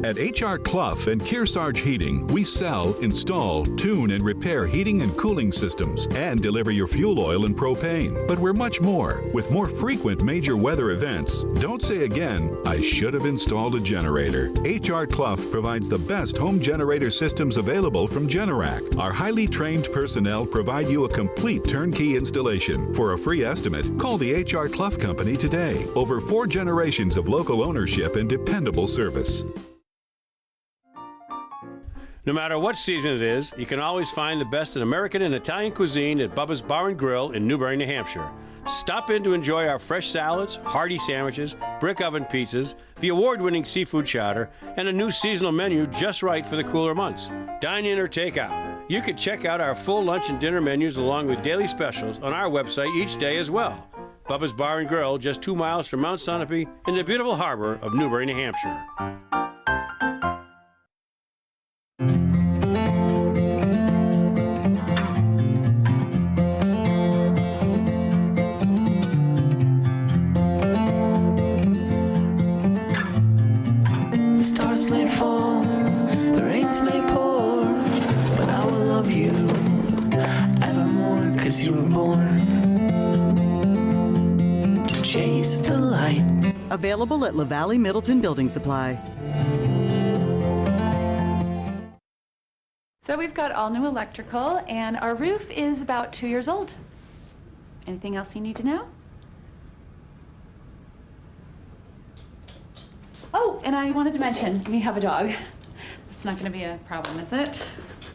At H.R. Clough and Kearsarge Heating, we sell, install, tune, and repair heating and cooling systems and deliver your fuel oil and propane. But we're much more, with more frequent major weather events. Don't say again, I should have installed a generator. H.R. Clough provides the best home generator systems available from Generac. Our highly trained personnel provide you a complete turnkey installation. For a free estimate, call the H.R. Clough Company today. Over 4 generations of local ownership and dependable service. No matter what season it is, you can always find the best in American and Italian cuisine at Bubba's Bar and Grill in Newbury, New Hampshire. Stop in to enjoy our fresh salads, hearty sandwiches, brick oven pizzas, the award-winning seafood chowder, and a new seasonal menu just right for the cooler months. Dine in or take out. You can check out our full lunch and dinner menus along with daily specials on our website each day as well. Bubba's Bar and Grill, just 2 miles from Mount Sunapee in the beautiful harbor of Newbury, New Hampshire. The stars may fall, the rains may pour, but I will love you evermore, 'cause you were born to chase the light. Available at LaValle Middleton Building Supply. So we've got all new electrical, and our roof is about 2 years old. Anything else you need to know? Oh, and I wanted to mention, we have a dog. It's not going to be a problem, is it?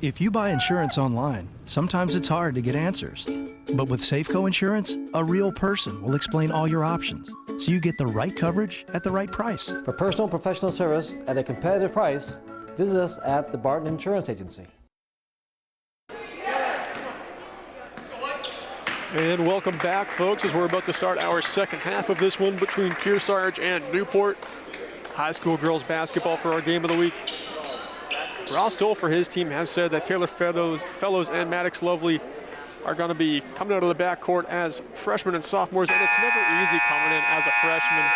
If you buy insurance online, sometimes it's hard to get answers. But with Safeco Insurance, a real person will explain all your options, so you get the right coverage at the right price. For personal and professional service at a competitive price, visit us at the Barton Insurance Agency. And welcome back, folks, as we're about to start our second half of this one between Kearsarge and Newport. High school girls basketball for our game of the week. Ross Stoll for his team has said that Taylor Fellows and Maddox Lovely are going to be coming out of the backcourt as freshmen and sophomores, and it's never easy coming in as a freshman,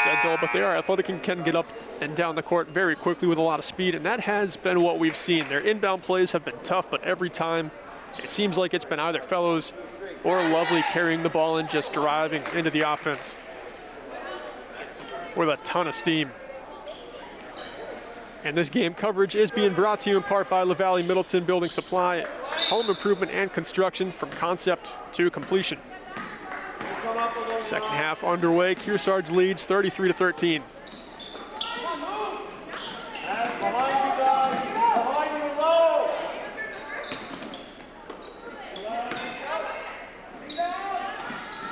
said Dole, but they are athletic and can get up and down the court very quickly with a lot of speed, and that has been what we've seen. Their inbound plays have been tough, but every time it seems like it's been either Fellows or Lovely carrying the ball and just driving into the offense with a ton of steam. And this game coverage is being brought to you in part by LaValle Middleton Building Supply, home improvement and construction from concept to completion. Second half underway. Kearsarge leads 33-13.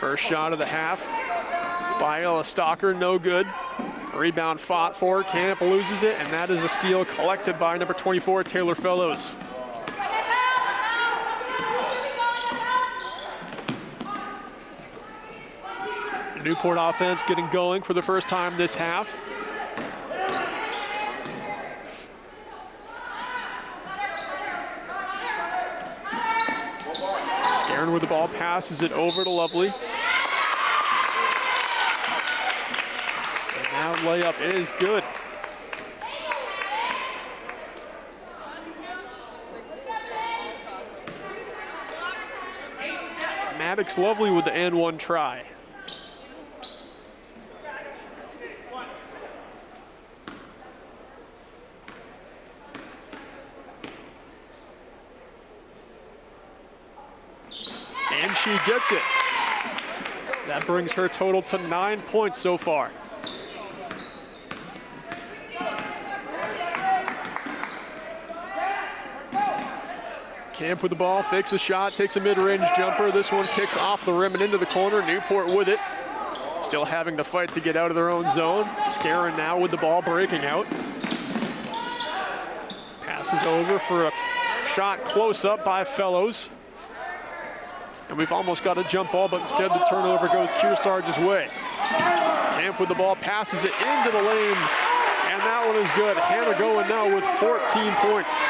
First shot of the half by Ella Stalker, no good. Rebound fought for, Camp loses it, and that is a steal collected by number 24, Taylor Fellows. The Newport offense getting going for the first time this half. Scaring with the ball, passes it over to Lovely. Now layup is good. Maddox Lovely with the and one try. And she gets it. That brings her total to 9 points so far. Camp with the ball, fakes a shot, takes a mid-range jumper. This one kicks off the rim and into the corner. Newport with it. Still having to fight to get out of their own zone. Scarin now with the ball breaking out. Passes over for a shot close up by Fellows. And we've almost got a jump ball, but instead the turnover goes Kearsarge's way. Camp with the ball, passes it into the lane, and that one is good. Hannah going now with 14 points.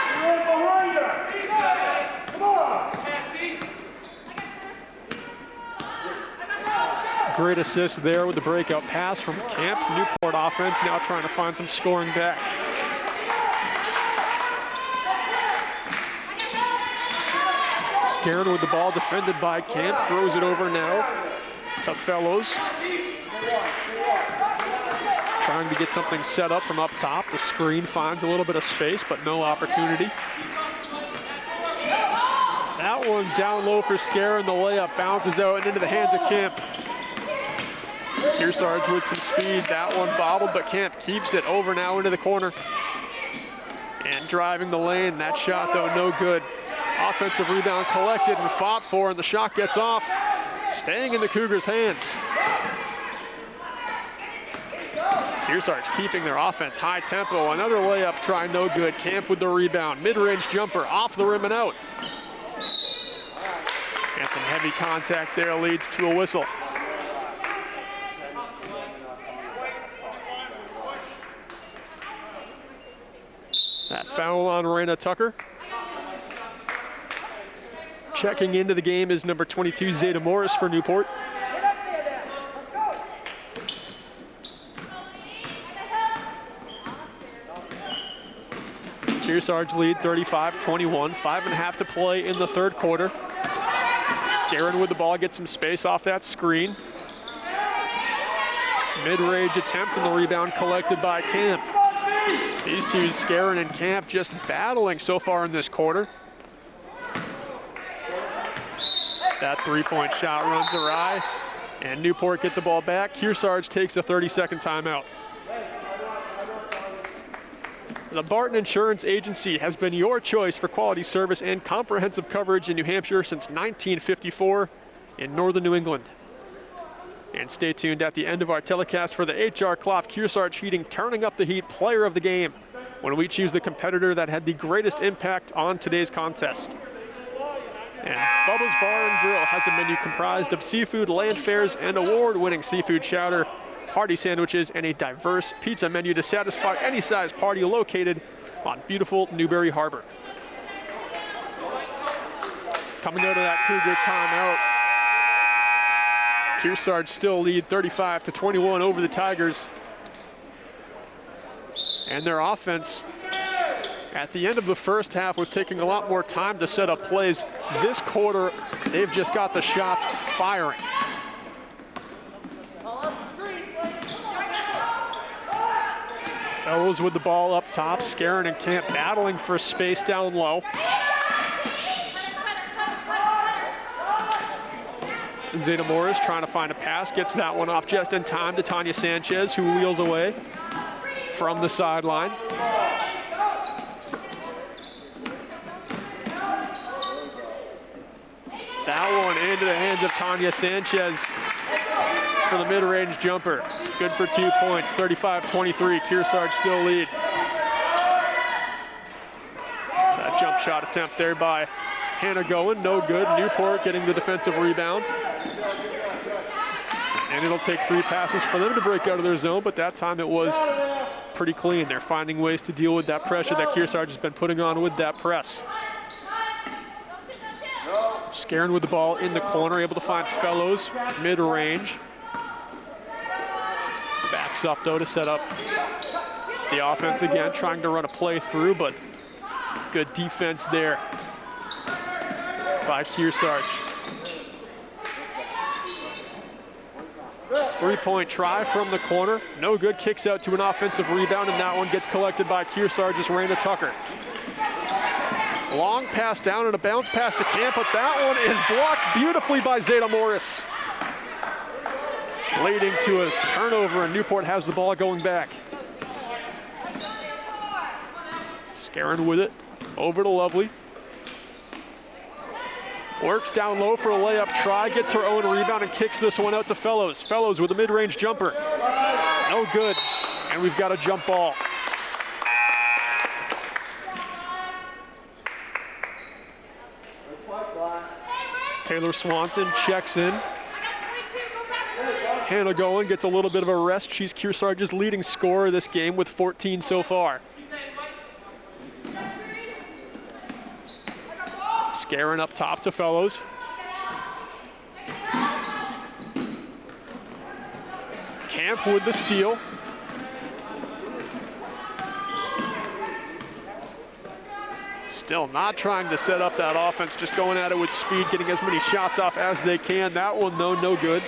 Great assist there with the breakout pass from Camp. Newport offense now trying to find some scoring back. Scarin with the ball, defended by Camp, throws it over now to Fellows. Trying to get something set up from up top. The screen finds a little bit of space, but no opportunity. That one down low for Scarin. The layup bounces out and into the hands of Camp. Kearsarge with some speed. That one bobbled, but Camp keeps it over now into the corner. And driving the lane. That shot, though, no good. Offensive rebound collected and fought for, and the shot gets off, staying in the Cougars' hands. Kearsarge keeping their offense high tempo. Another layup try, no good. Camp with the rebound. Mid-range jumper off the rim and out. And some heavy contact there leads to a whistle. That foul on Raina Tucker. Checking into the game is number 22, Zeta Morris for Newport. Kearsarge lead 35-21, 5.5 to play in the third quarter. Scarin with the ball, gets some space off that screen. Mid-range attempt and the rebound collected by Camp. These two, Scarin and Camp, just battling so far in this quarter. That three-point shot runs awry, and Newport get the ball back. Kearsarge takes a 30-second timeout. The Barton Insurance Agency has been your choice for quality service and comprehensive coverage in New Hampshire since 1954 in northern New England. And stay tuned at the end of our telecast for the H.R. Clough Kearsarge Heating Turning Up the Heat Player of the Game, when we choose the competitor that had the greatest impact on today's contest. And Bubba's Bar and Grill has a menu comprised of seafood, land fairs, and award-winning seafood chowder, hearty sandwiches, and a diverse pizza menu to satisfy any size party located on beautiful Newberry Harbor. Coming out of that Cougar timeout, Kearsarge still lead 35-21 over the Tigers. And their offense at the end of the first half was taking a lot more time to set up plays. This quarter, they've just got the shots firing. Fellows with the ball up top. Scarin and Camp battling for space down low. Zeta Morris trying to find a pass, gets that one off just in time to Tanya Sanchez, who wheels away from the sideline. That one into the hands of Tanya Sanchez for the mid-range jumper. Good for 2 points, 35-23, Kearsarge still lead. That jump shot attempt there by Hannah Goen, no good. Newport getting the defensive rebound. And it'll take 3 passes for them to break out of their zone, but that time it was pretty clean. They're finding ways to deal with that pressure that Kearsarge has been putting on with that press. Scarin with the ball in the corner, able to find Fellows mid-range. Backs up though to set up the offense again, trying to run a play through, but good defense there by Kearsarge. 3-point try from the corner, no good, kicks out to an offensive rebound, and that one gets collected by Kearsarge's Raina Tucker. Long pass down and a bounce pass to Camp, but that one is blocked beautifully by Zeta Morris, leading to a turnover, and Newport has the ball going back. Scarin with it, over to Lovely. Works down low for a layup try, gets her own rebound and kicks this one out to Fellows. Fellows with a mid-range jumper. No good, and we've got a jump ball. Taylor Swanson checks in. Hannah going, gets a little bit of a rest. She's Kearsarge's leading scorer this game with 14 so far. Scarin up top to Fellows. Camp with the steal. Still not trying to set up that offense, just going at it with speed, getting as many shots off as they can. That one, though, no good.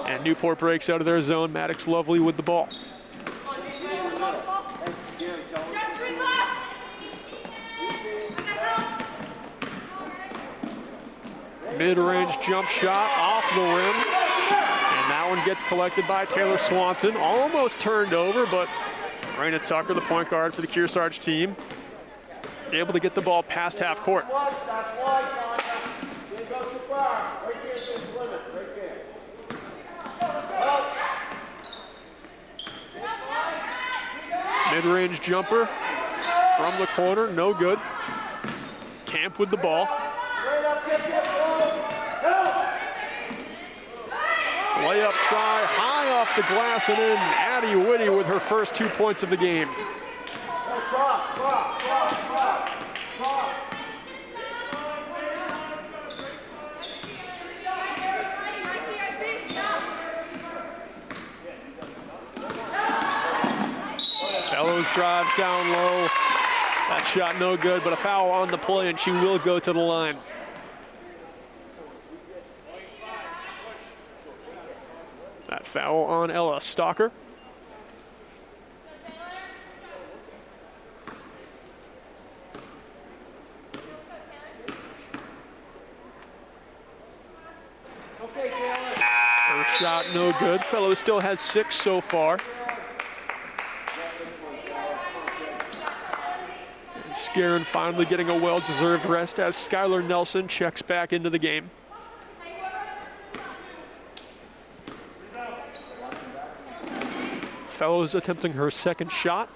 And Newport breaks out of their zone. Maddox Lovely with the ball. Mid-range jump shot off the rim. And that one gets collected by Taylor Swanson. Almost turned over, but Raina Tucker, the point guard for the Kearsarge team, able to get the ball past half court. Mid-range jumper from the corner, no good. Camp with the ball. Layup try, high off the glass and in. Addie Whitty with her first 2 points of the game. Fellows drives down low. That shot no good, but a foul on the play, and she will go to the line. That foul on Ella Stalker. First shot no good. Fellows still has 6 so far. And Scarin finally getting a well-deserved rest as Skylar Nelson checks back into the game. Fellows attempting her second shot.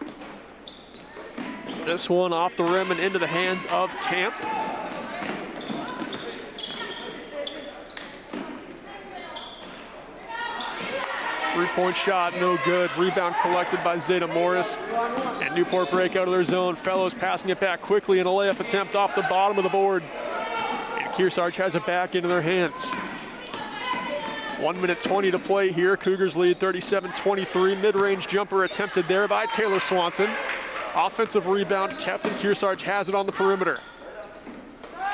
This one off the rim and into the hands of Camp. Three-point shot, no good. Rebound collected by Zeta Morris. And Newport break out of their zone. Fellows passing it back quickly in a layup attempt off the bottom of the board. And Kearsarge has it back into their hands. 1:20 to play here. Cougars lead 37-23. Mid-range jumper attempted there by Taylor Swanson. Offensive rebound kept, and Kearsarge has it on the perimeter.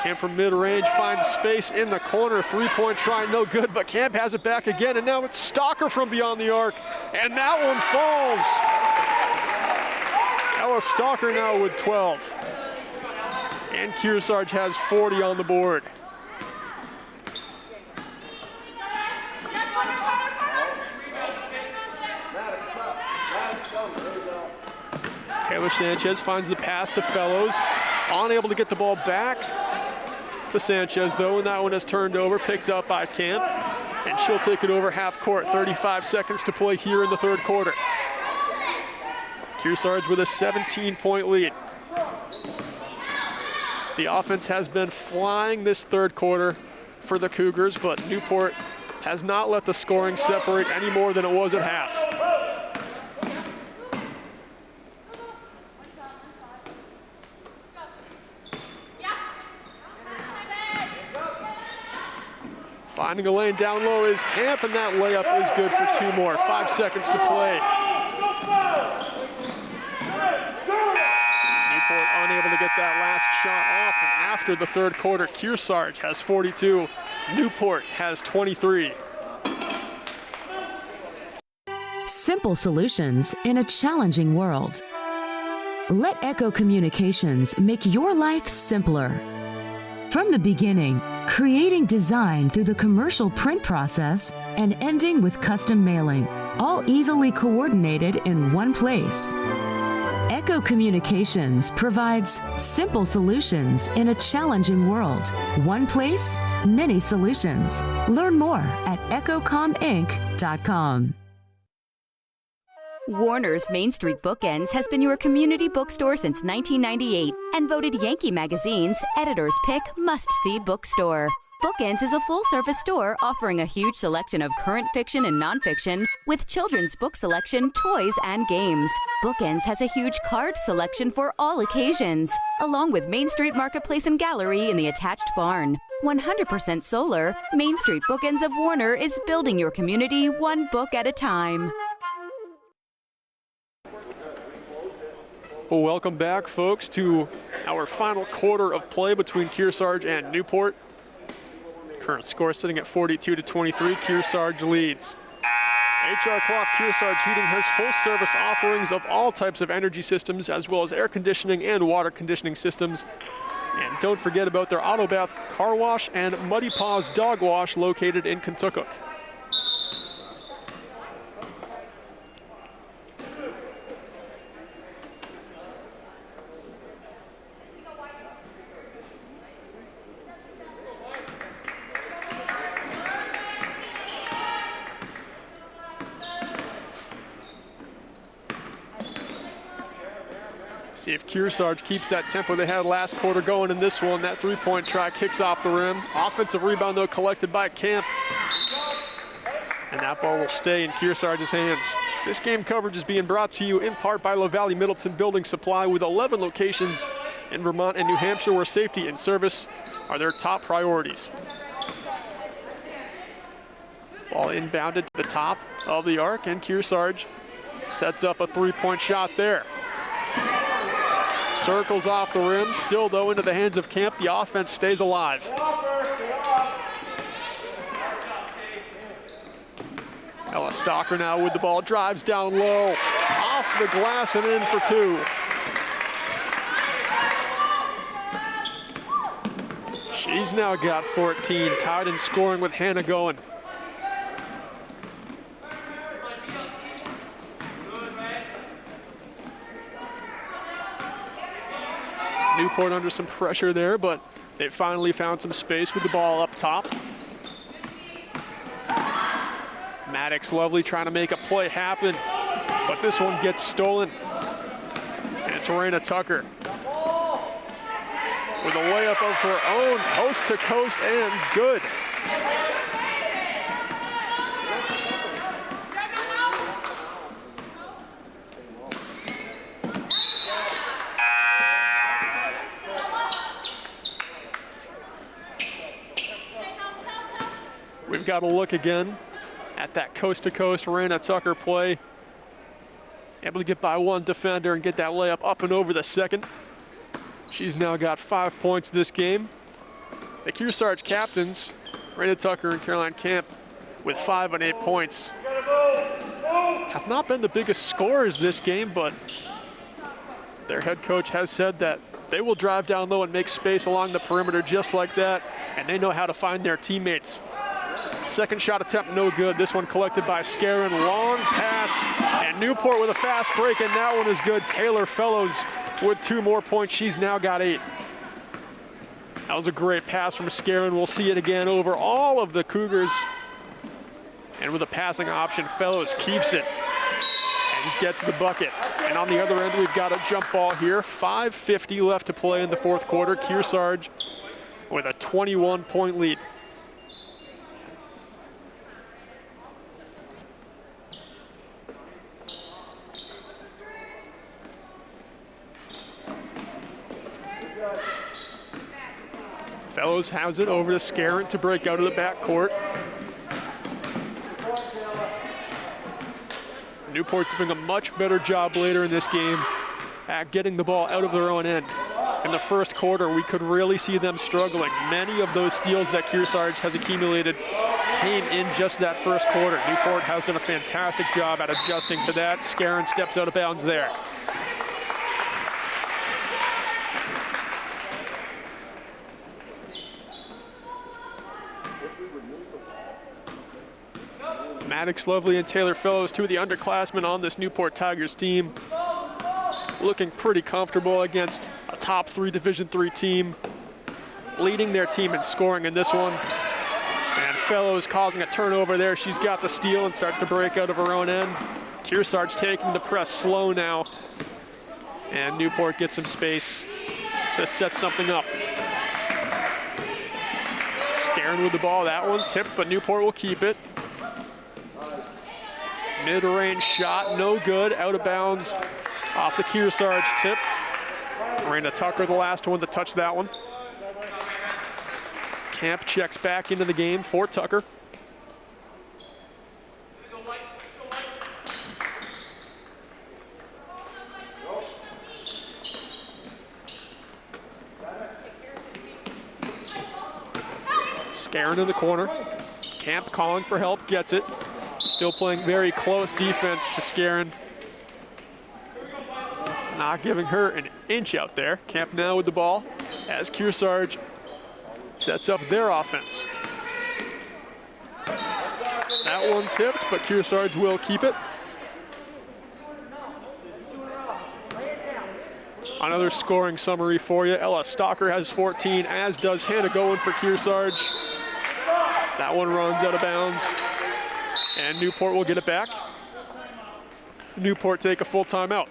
Camp from mid-range finds space in the corner. Three-point try, no good, but Camp has it back again, and now it's Stalker from beyond the arc, and that one falls. Ella Stalker now with 12. And Kearsarge has 40 on the board. Taylor Sanchez finds the pass to Fellows. Unable to get the ball back to Sanchez, though, and that one has turned over, picked up by Camp. And she'll take it over half court. 35 seconds to play here in the third quarter. Kearsarge with a 17-point lead. The offense has been flying this third quarter for the Cougars, but Newport has not let the scoring separate any more than it was at half. Finding a lane down low is Camp, and that layup is good for 2 more. 5 seconds to play. Newport unable to get that last shot off, and after the third quarter, Kearsarge has 42. Newport has 23. Simple solutions in a challenging world. Let Echo Communications make your life simpler. From the beginning, creating design through the commercial print process and ending with custom mailing, all easily coordinated in one place. Echo Communications provides simple solutions in a challenging world. One place, many solutions. Learn more at echocominc.com. Warner's Main Street Bookends has been your community bookstore since 1998 and voted Yankee Magazine's Editor's Pick Must-See Bookstore. Bookends is a full-service store offering a huge selection of current fiction and nonfiction with children's book selection, toys, and games. Bookends has a huge card selection for all occasions, along with Main Street Marketplace and Gallery in the attached barn. 100% solar, Main Street Bookends of Warner is building your community one book at a time. Well, welcome back, folks, to our final quarter of play between Kearsarge and Newport. Current score sitting at 42-23. Kearsarge leads. HR Clough Kearsarge Heating has full-service offerings of all types of energy systems, as well as air conditioning and water conditioning systems. And don't forget about their Auto Bath Car Wash and Muddy Paws Dog Wash located in Kentucky. See if Kearsarge keeps that tempo they had last quarter going in this one. That three-point try kicks off the rim. Offensive rebound, though, collected by Camp. And that ball will stay in Kearsarge's hands. This game coverage is being brought to you in part by LaValle Middleton Building Supply, with 11 locations in Vermont and New Hampshire where safety and service are their top priorities. Ball inbounded to the top of the arc, and Kearsarge sets up a three-point shot there. Circles off the rim, still though into the hands of Camp. The offense stays alive. Ella Stalker now with the ball, drives down low, off the glass and in for two. She's now got 14, tied in scoring with Hannah going. Newport under some pressure there, but they finally found some space with the ball up top. Maddox Lovely trying to make a play happen, but this one gets stolen. And it's Raina Tucker with a layup of her own, coast to coast and good. We've got to look again at that coast-to-coast Raina Tucker play. Able to get by one defender and get that layup up and over the second. She's now got 5 points this game. The Kearsarge captains, Raina Tucker and Caroline Camp, with 5 and 8 points. Have not been the biggest scorers this game, but their head coach has said that they will drive down low and make space along the perimeter just like that, and they know how to find their teammates. Second shot attempt, no good. This one collected by Scarron. Long pass, and Newport with a fast break, and that one is good. Taylor Fellows with 2 more points. She's now got 8. That was a great pass from Scarron. We'll see it again over all of the Cougars. And with a passing option, Fellows keeps it and gets the bucket. And on the other end, we've got a jump ball here. 5:50 left to play in the fourth quarter. Kearsarge with a 21-point lead. Fellows has it over to Scarron to break out of the backcourt. Newport's doing a much better job later in this game at getting the ball out of their own end. In the first quarter, we could really see them struggling. Many of those steals that Kearsarge has accumulated came in just that first quarter. Newport has done a fantastic job at adjusting to that. Scarron steps out of bounds there. Maddox Lovely and Taylor Fellows, two of the underclassmen on this Newport Tigers team, looking pretty comfortable against a top 3 Division III team, leading their team in scoring in this one. And Fellows causing a turnover there. She's got the steal and starts to break out of her own end. Kearsarge taking the press slow now. And Newport gets some space to set something up. Scaring with the ball, that one tipped, but Newport will keep it. Mid-range shot, no good, out of bounds off the Kearsarge tip. Miranda Tucker, the last one to touch that one. Camp checks back into the game for Tucker. Scaring in the corner. Camp calling for help, gets it. Still playing very close defense to Scarin. Not giving her an inch out there. Camp now with the ball as Kearsarge sets up their offense. That one tipped, but Kearsarge will keep it. Another scoring summary for you. Ella Stalker has 14, as does Hannah Goen for Kearsarge. That one runs out of bounds, and Newport will get it back. Newport take a full timeout.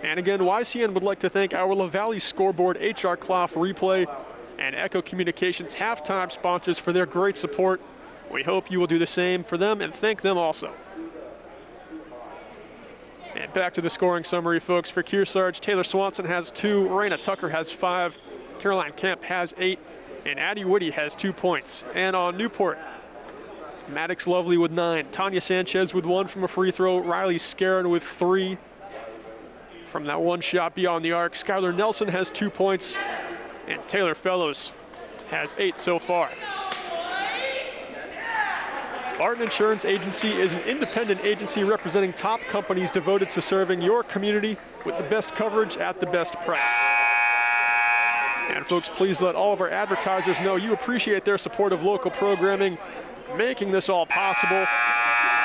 And again, YCN would like to thank our La Valley Scoreboard, HR Clough Replay, and Echo Communications halftime sponsors for their great support. We hope you will do the same for them and thank them also. And back to the scoring summary, folks. For Kearsarge, Taylor Swanson has 2, Raina Tucker has 5, Caroline Kemp has 8, and Addie Whitty has 2 points. And on Newport, Maddox Lovely with 9, Tanya Sanchez with 1 from a free throw, Riley Scarin with 3 from that one shot beyond the arc. Skylar Nelson has 2 points, and Taylor Fellows has 8 so far. Barton Insurance Agency is an independent agency representing top companies devoted to serving your community with the best coverage at the best price. And folks, please let all of our advertisers know you appreciate their support of local programming, making this all possible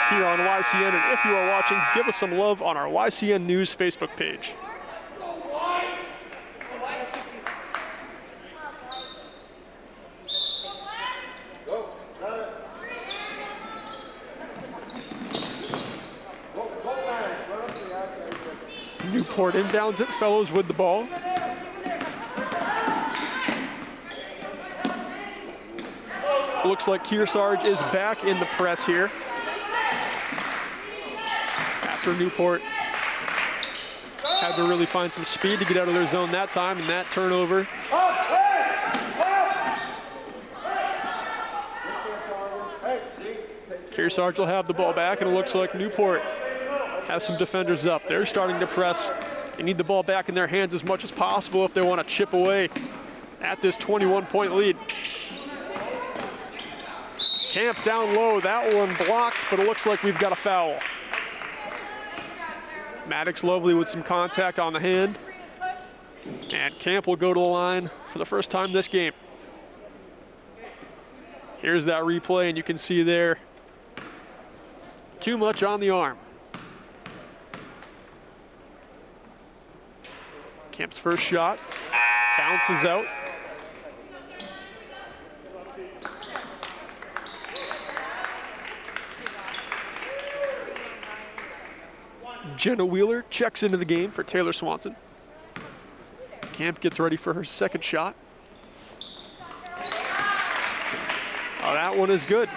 here on YCN. And if you are watching, give us some love on our YCN News Facebook page. Newport inbounds it, Fellows with the ball. Looks like Kearsarge is back in the press here. After Newport had to really find some speed to get out of their zone that time, and that turnover. Kearsarge will have the ball back, and it looks like Newport has some defenders up. They're starting to press. They need the ball back in their hands as much as possible if they want to chip away at this 21-point lead. Camp down low, that one blocked, but it looks like we've got a foul. Maddox Lovely with some contact on the hand. And Camp will go to the line for the first time this game. Here's that replay, and you can see there, too much on the arm. Camp's first shot bounces out. Jenna Wheeler checks into the game for Taylor Swanson. Camp gets ready for her second shot. Oh, that one is good.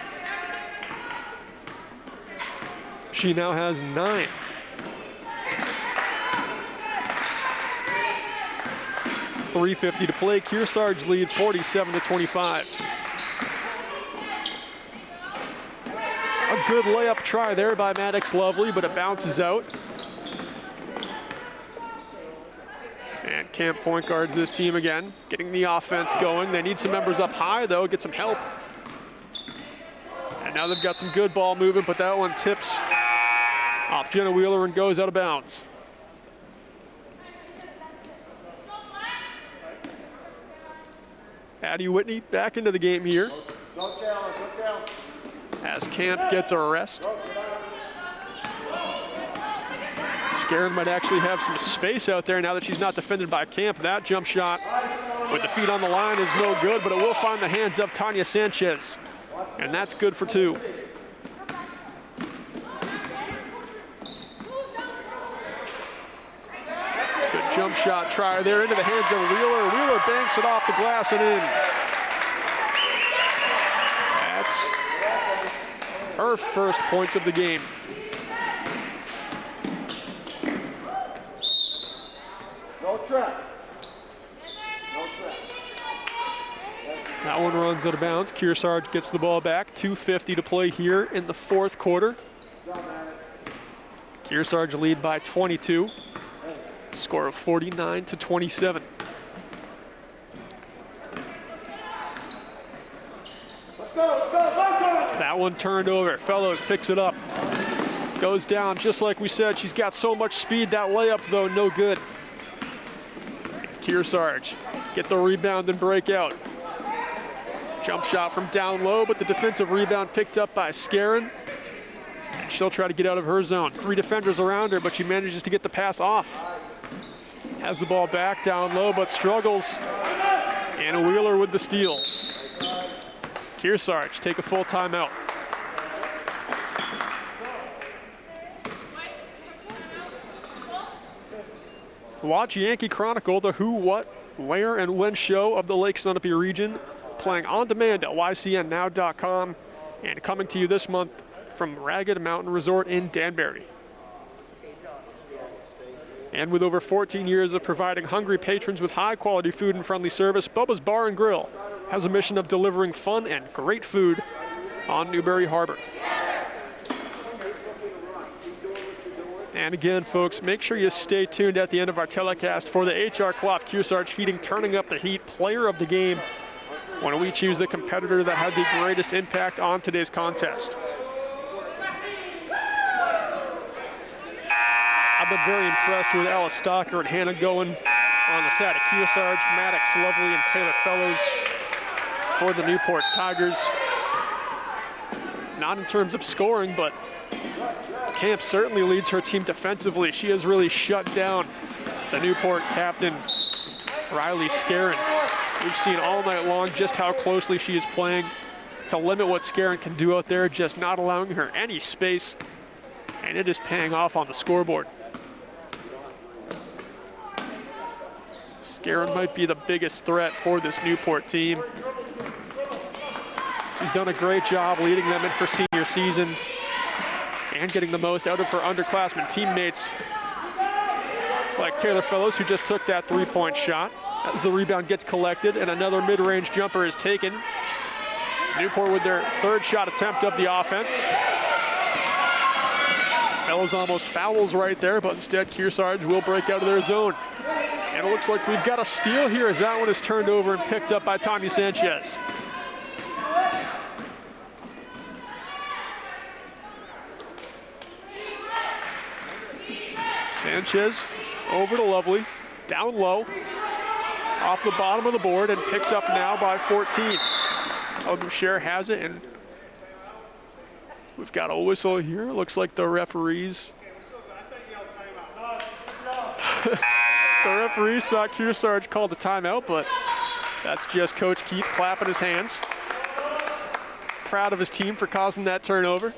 She now has 9. .350 to play. Kearsarge lead 47-25. A good layup try there by Maddox Lovely, but it bounces out. And Camp point guards this team again, getting the offense going. They need some members up high, though, get some help. And now they've got some good ball movement, but that one tips off Jenna Wheeler and goes out of bounds. Addie Whitney back into the game here. As Camp gets a rest. Scaron might actually have some space out there now that she's not defended by Camp. That jump shot with the feet on the line is no good, but it will find the hands of Tanya Sanchez. And that's good for 2. Good jump shot try there into the hands of Wheeler. Wheeler banks it off the glass and in. That's her first points of the game. No trap. That one runs out of bounds. Kearsarge gets the ball back. 2:50 to play here in the 4th quarter. Kearsarge lead by 22. Score of 49-27. That one turned over. Fellows picks it up. Goes down just like we said. She's got so much speed. That layup, though, no good. Kearsarge get the rebound and break out. Jump shot from down low, but the defensive rebound picked up by Scaron. And she'll try to get out of her zone. 3 defenders around her, but she manages to get the pass off. Has the ball back down low, but struggles. And Wheeler with the steal. Kearsarge take a full timeout. Watch Yankee Chronicle, the who, what, where, and when show of the Lake Sunapee region, playing on demand at ycnnow.com and coming to you this month from Ragged Mountain Resort in Danbury. And with over 14 years of providing hungry patrons with high-quality food and friendly service, Bubba's Bar and Grill has a mission of delivering fun and great food on Newbury Harbor. And again, folks, make sure you stay tuned at the end of our telecast for the H.R. Clough Kearsarge Heating Turning Up the Heat Player of the Game, when we choose the competitor that had the greatest impact on today's contest. I've been very impressed with Alice Stocker and Hannah Goen on the side of Kearsarge, Maddox Lovely and Taylor Fellows for the Newport Tigers. Not in terms of scoring, but Camp certainly leads her team defensively. She has really shut down the Newport captain, Riley Scaron. We've seen all night long just how closely she is playing to limit what Scaron can do out there, just not allowing her any space, and it is paying off on the scoreboard. Scaron might be the biggest threat for this Newport team. She's done a great job leading them in her senior season and getting the most out of her underclassmen teammates like Taylor Fellows, who just took that 3-point shot. As the rebound gets collected and another mid-range jumper is taken. Newport with their 3rd shot attempt of the offense. Fellows almost fouls right there, but instead Kearsarge will break out of their zone. And it looks like we've got a steal here as that one is turned over and picked up by Tanya Sanchez. Sanchez over to Lovely, down low, off the bottom of the board and picked up now by 14. Boucher has it, and we've got a whistle here. Looks like the referees. The referees thought Kearsarge called a timeout, but that's just Coach Keith clapping his hands. Proud of his team for causing that turnover.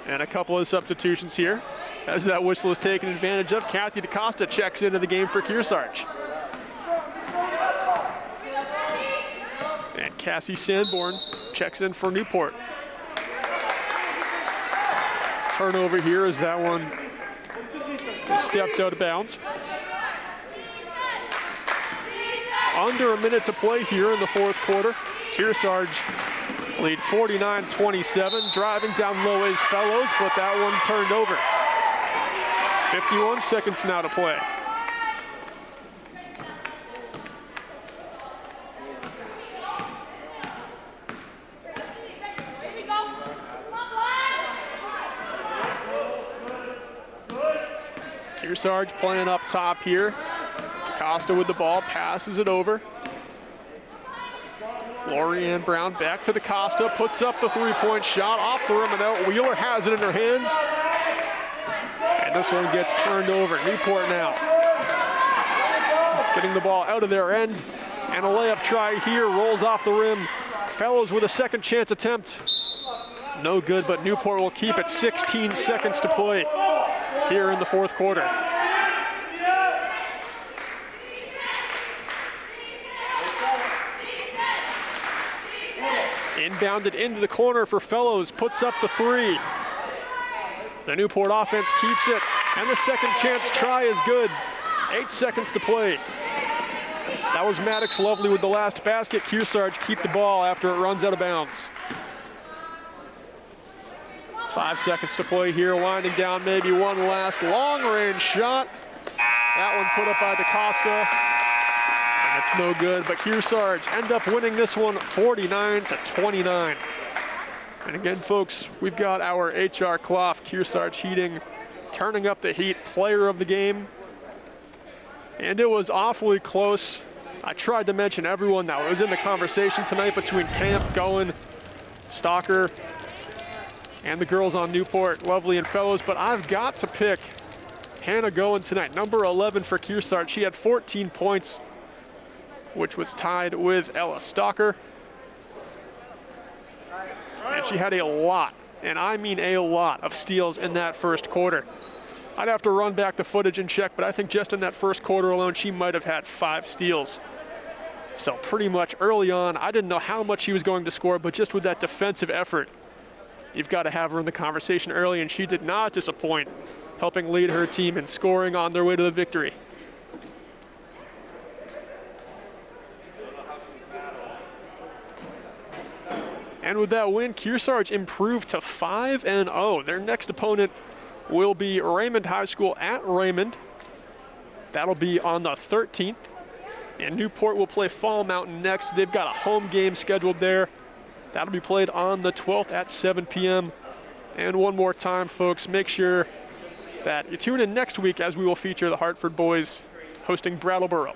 And a couple of substitutions here. As that whistle is taken advantage of, Kathy DaCosta checks into the game for Kearsarge. And Cassie Sanborn checks in for Newport. Turnover here as that one is stepped out of bounds. Under a minute to play here in the 4th quarter. Kearsarge lead 49-27. Driving down low is Fellows, but that one turned over. 51 seconds now to play. Kearsarge playing up top here. Costa with the ball, passes it over. Lorianne Brown back to DaCosta, puts up the three-point shot off the rim and out. Wheeler has it in her hands. And this one gets turned over. Newport now getting the ball out of their end. And a layup try here, rolls off the rim. Fellows with a second chance attempt. No good, but Newport will keep it. 16 seconds to play here in the fourth quarter. Inbounded into the corner for Fellows, puts up the three. The Newport offense keeps it, and the second chance try is good. 8 seconds to play. That was Maddox Lovely with the last basket. Kearsarge keep the ball after it runs out of bounds. 5 seconds to play here, winding down maybe one last long-range shot. That one put up by DaCosta. That's no good, but Kearsarge end up winning this one 49-29. And again, folks, we've got our H.R. Clough Kearsarge Heating turning up the heat, player of the game. And it was awfully close. I tried to mention everyone that was in the conversation tonight between Camp, Goen, Stalker, and the girls on Newport, Lovely and Fellows, but I've got to pick Hannah Goen tonight, number 11 for Kearsarge. She had 14 points, which was tied with Ella Stalker. And she had a lot, and I mean a lot, of steals in that first quarter. I'd have to run back the footage and check, but I think just in that first quarter alone, she might have had 5 steals. So pretty much early on, I didn't know how much she was going to score, but just with that defensive effort, you've got to have her in the conversation early, and she did not disappoint, helping lead her team in scoring on their way to the victory. And with that win, Kearsarge improved to 5-0. Their next opponent will be Raymond High School at Raymond. That'll be on the 13th. And Newport will play Fall Mountain next. They've got a home game scheduled there. That'll be played on the 12th at 7 p.m. And one more time, folks, make sure that you tune in next week as we will feature the Hartford boys hosting Brattleboro.